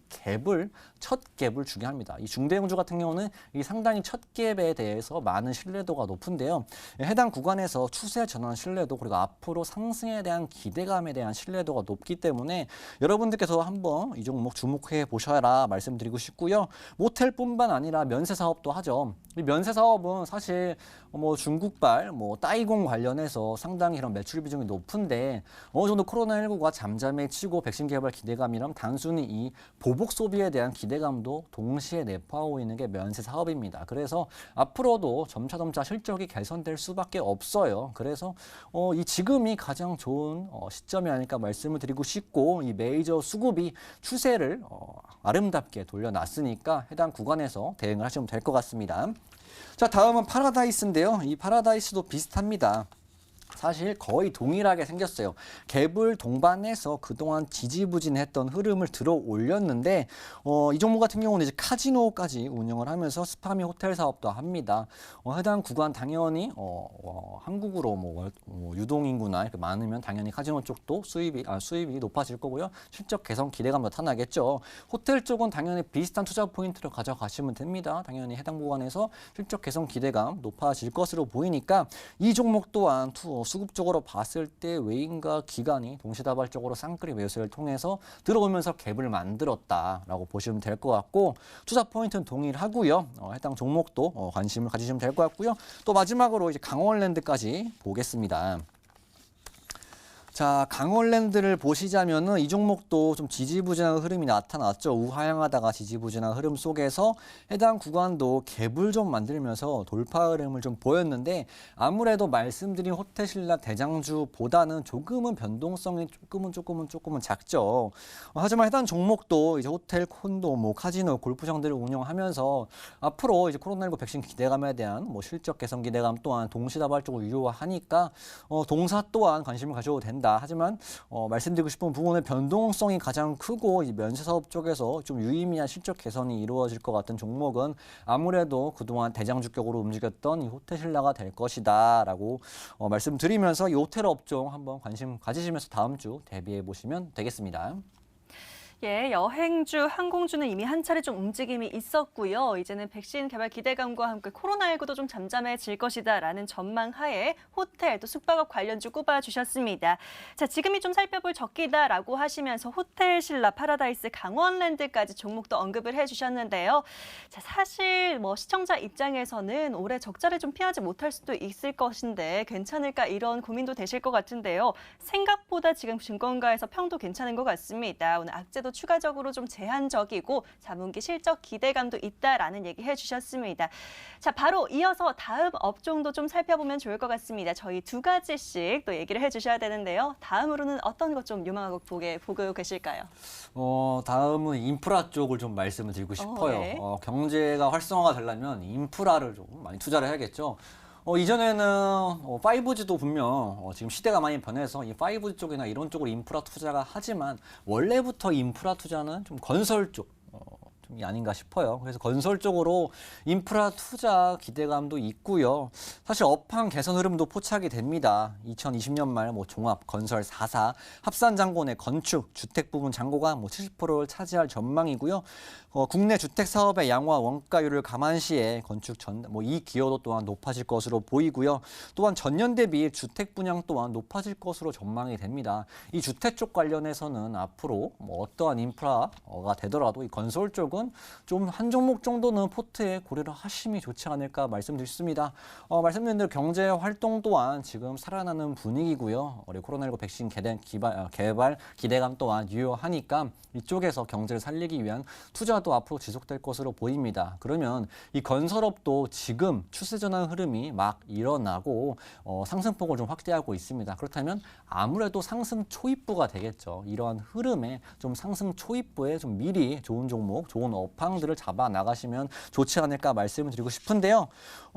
첫 갭을 주게 합니다. 이 중대형주 같은 경우는 이 상당히 첫 갭에 대해서 많은 신뢰도가 높은데요. 해당 구간에서 추세 전환 신뢰도 그리고 앞으로 상승에 대한 기대감에 대한 신뢰도가 높기 때문에 여러분들께서 한번 이 종목 주목해 보셔라 말씀드리고 싶고요. 모텔뿐만 아니라 면세 사업도 하죠. 이 면세 사업은 사실 뭐 중국발, 따이공 관련해서 상당히 이런 매출 비중이 높은데 어느 정도 코로나19가 잠잠해지고 백신 개발 기대감이랑 단순히 이 보복 소비에 대한 기대감도 동시에 내포하고 있는 게 면세 사업입니다. 그래서 앞으로도 점차 실적이 개선될 수밖에 없어요. 그래서 이 지금이 가장 좋은 시점이 아닐까 말씀을 드리고 싶고 이 메이저 수급이 추세를 아름답게 돌려놨으니까 해당 구간에서 대응을 하시면 될 것 같습니다. 자, 다음은 파라다이스인데요. 이 파라다이스도 비슷합니다. 사실 거의 동일하게 생겼어요. 갭을 동반해서 그동안 지지부진했던 흐름을 들어 올렸는데 이 종목 같은 경우는 이제 카지노까지 운영을 하면서 스파미 호텔 사업도 합니다. 해당 구간 당연히 한국으로 유동인구나 이렇게 많으면 당연히 카지노 쪽도 수입이 높아질 거고요. 실적 개선 기대감 나타나겠죠. 호텔 쪽은 당연히 비슷한 투자 포인트를 가져가시면 됩니다. 당연히 해당 구간에서 실적 개선 기대감 높아질 것으로 보이니까 이 종목 또한 수급적으로 봤을 때 외인과 기관이 동시다발적으로 쌍끌이 매수를 통해서 들어오면서 갭을 만들었다라고 보시면 될 것 같고 투자 포인트는 동일하고요. 해당 종목도 관심을 가지시면 될 것 같고요. 또 마지막으로 이제 강원랜드까지 보겠습니다. 자, 강원랜드를 보시자면은 이 종목도 좀 지지부진한 흐름이 나타났죠. 우하향하다가 지지부진한 흐름 속에서 해당 구간도 갭을 좀 만들면서 돌파 흐름을 좀 보였는데 아무래도 말씀드린 호텔신라 대장주보다는 조금은 변동성이 조금은 작죠. 하지만 해당 종목도 이제 호텔, 콘도, 뭐 카지노, 골프장들을 운영하면서 앞으로 이제 코로나19 백신 기대감에 대한 뭐 실적 개선 기대감 또한 동시다발적으로 유효하니까 동사 또한 관심을 가져도 된다. 하지만 말씀드리고 싶은 부분은 변동성이 가장 크고 면세 사업 쪽에서 좀 유의미한 실적 개선이 이루어질 것 같은 종목은 아무래도 그동안 대장주격으로 움직였던 이 호텔신라가 될 것이다라고 말씀드리면서 이 호텔 업종 한번 관심 가지시면서 다음 주 대비해 보시면 되겠습니다. 예, 여행주, 항공주는 이미 한 차례 좀 움직임이 있었고요. 이제는 백신 개발 기대감과 함께 코로나19도 좀 잠잠해질 것이다라는 전망 하에 호텔 또 숙박업 관련주 꼽아주셨습니다. 자, 지금이 좀 살펴볼 적기다라고 하시면서 호텔신라, 파라다이스, 강원랜드까지 종목도 언급을 해주셨는데요. 자, 사실 뭐 시청자 입장에서는 올해 적자를 좀 피하지 못할 수도 있을 것인데 괜찮을까 이런 고민도 되실 것 같은데요. 생각보다 지금 증권가에서 평도 괜찮은 것 같습니다. 오늘 악재도 추가적으로 좀 제한적이고 자문기 실적 기대감도 있다라는 얘기 해주셨습니다. 자, 바로 이어서 다음 업종도 좀 살펴보면 좋을 것 같습니다. 저희 두 가지씩 또 얘기를 해주셔야 되는데요. 다음으로는 어떤 것 좀 유망하고 보고 계실까요? 다음은 인프라 쪽을 좀 말씀을 드리고 싶어요. 네. 경제가 활성화가 되려면 인프라를 좀 많이 투자를 해야겠죠. 이전에는 5G도 분명 지금 시대가 많이 변해서 이 5G 쪽이나 이런 쪽으로 인프라 투자가 하지만 원래부터 인프라 투자는 좀 건설 쪽 이 아닌가 싶어요. 그래서 건설 쪽으로 인프라 투자 기대감도 있고요. 사실 업황 개선 흐름도 포착이 됩니다. 2020년 말 뭐 종합, 건설, 4사, 합산장고 내 건축, 주택 부분 잔고가 뭐 70%를 차지할 전망이고요. 국내 주택 사업의 양화 원가율을 감안시에 건축 이 기여도 또한 높아질 것으로 보이고요. 또한 전년 대비 주택 분양 또한 높아질 것으로 전망이 됩니다. 이 주택 쪽 관련해서는 앞으로 뭐 어떠한 인프라가 되더라도 이 건설 쪽은 좀 한 종목 정도는 포트에 고려를 하심이 좋지 않을까 말씀드렸습니다. 말씀드린 대로 경제 활동 또한 지금 살아나는 분위기고요. 우리 코로나19 백신 개발 기대감 또한 유효하니까 이쪽에서 경제를 살리기 위한 투자도 앞으로 지속될 것으로 보입니다. 그러면 이 건설업도 지금 추세 전환 흐름이 막 일어나고 상승폭을 좀 확대하고 있습니다. 그렇다면 아무래도 상승 초입부가 되겠죠. 이러한 흐름에 좀 상승 초입부에 좀 미리 좋은 종목, 좋은 업황들을 잡아 나가시면 좋지 않을까 말씀을 드리고 싶은데요.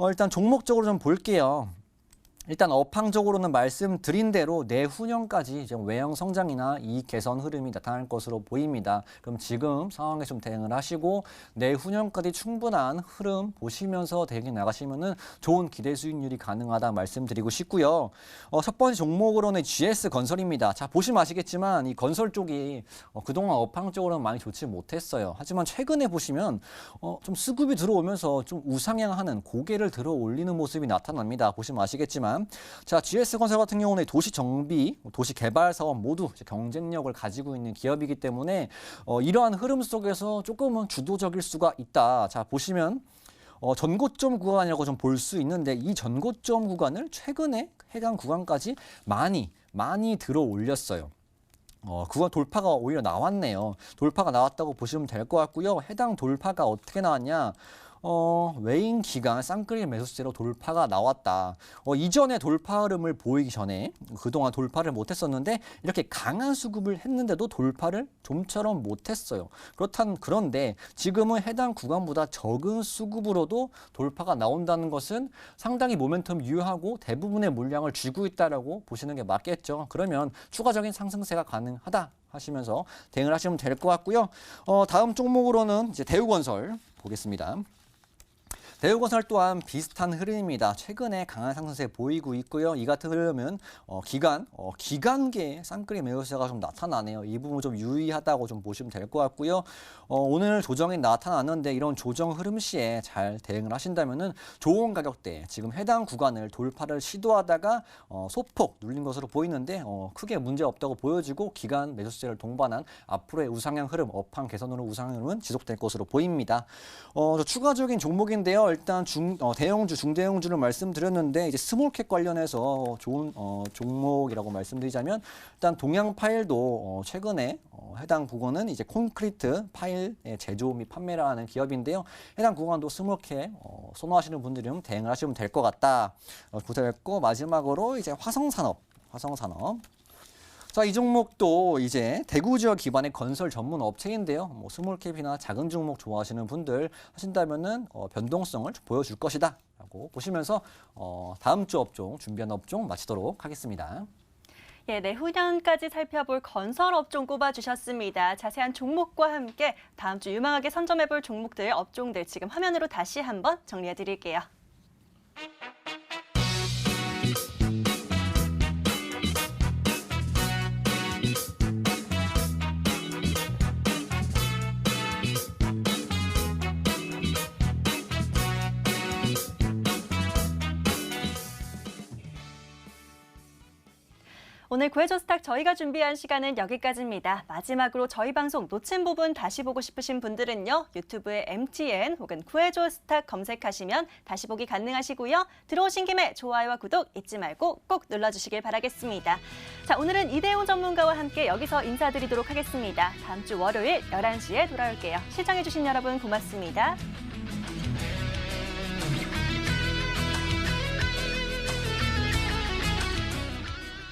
일단 종목적으로 좀 볼게요. 일단 업황적으로는 말씀드린 대로 내후년까지 이제 외형 성장이나 이익 개선 흐름이 나타날 것으로 보입니다. 그럼 지금 상황에 좀 대응을 하시고 내후년까지 충분한 흐름 보시면서 대응해 나가시면은 좋은 기대 수익률이 가능하다 말씀드리고 싶고요. 첫 번째 종목으로는 GS건설입니다. 자, 보시면 아시겠지만 이 건설 쪽이 그동안 업황적으로는 많이 좋지 못했어요. 하지만 최근에 보시면 좀 수급이 들어오면서 좀 우상향하는 고개를 들어 올리는 모습이 나타납니다. 보시면 아시겠지만 자, GS건설 같은 경우는 도시 정비, 도시 개발 사업 모두 경쟁력을 가지고 있는 기업이기 때문에 이러한 흐름 속에서 조금은 주도적일 수가 있다. 자, 보시면 전고점 구간이라고 좀 볼 수 있는데 이 전고점 구간을 최근에 해당 구간까지 많이 들어 올렸어요. 그거 돌파가 오히려 나왔네요. 돌파가 나왔다고 보시면 될 것 같고요. 해당 돌파가 어떻게 나왔냐? 외인 기간 쌍끌이 매수세로 돌파가 나왔다. 이전에 돌파 흐름을 보이기 전에 그동안 돌파를 못했었는데 이렇게 강한 수급을 했는데도 돌파를 좀처럼 못했어요. 그런데 지금은 해당 구간보다 적은 수급으로도 돌파가 나온다는 것은 상당히 모멘텀 유효하고 대부분의 물량을 쥐고 있다라고 보시는 게 맞겠죠. 그러면 추가적인 상승세가 가능하다 하시면서 대응을 하시면 될 것 같고요. 다음 종목으로는 이제 대우건설 보겠습니다. 대우건설 또한 비슷한 흐름입니다. 최근에 강한 상승세 보이고 있고요. 이 같은 흐름은 기간계 쌍끌이 매수세가 좀 나타나네요. 이 부분 좀 유의하다고 좀 보시면 될 것 같고요. 오늘 조정이 나타났는데 이런 조정 흐름 시에 잘 대응을 하신다면은 좋은 가격대 지금 해당 구간을 돌파를 시도하다가 소폭 눌린 것으로 보이는데 크게 문제 없다고 보여지고 기간 매수세를 동반한 앞으로의 우상향 흐름, 업황 개선으로 우상향 흐름은 지속될 것으로 보입니다. 추가적인 종목인데요. 일단 대형주, 중대형주를 말씀드렸는데 이제 스몰캡 관련해서 좋은 종목이라고 말씀드리자면 일단 동양 파일도 최근에 해당 구간은 이제 콘크리트 파일의 제조 및 판매를 하는 기업인데요. 해당 구간도 스몰캡 선호하시는 분들은 대응을 하시면 될 것 같다. 보셨고 마지막으로 이제 화성산업. 자, 이 종목도 이제 대구 지역 기반의 건설 전문 업체인데요. 뭐 스몰캡이나 작은 종목 좋아하시는 분들 하신다면은 변동성을 보여줄 것이다라고 보시면서 다음 주 업종 준비한 업종 마치도록 하겠습니다. 예, 내후년까지 살펴볼 건설 업종 꼽아주셨습니다. 자세한 종목과 함께 다음 주 유망하게 선점해볼 종목들, 업종들 지금 화면으로 다시 한번 정리해드릴게요. 오늘 구해줘 스탁 저희가 준비한 시간은 여기까지입니다. 마지막으로 저희 방송 놓친 부분 다시 보고 싶으신 분들은요. 유튜브에 MTN 혹은 구해줘 스탁 검색하시면 다시 보기 가능하시고요. 들어오신 김에 좋아요와 구독 잊지 말고 꼭 눌러주시길 바라겠습니다. 자, 오늘은 이대용 전문가와 함께 여기서 인사드리도록 하겠습니다. 다음 주 월요일 11시에 돌아올게요. 시청해주신 여러분 고맙습니다.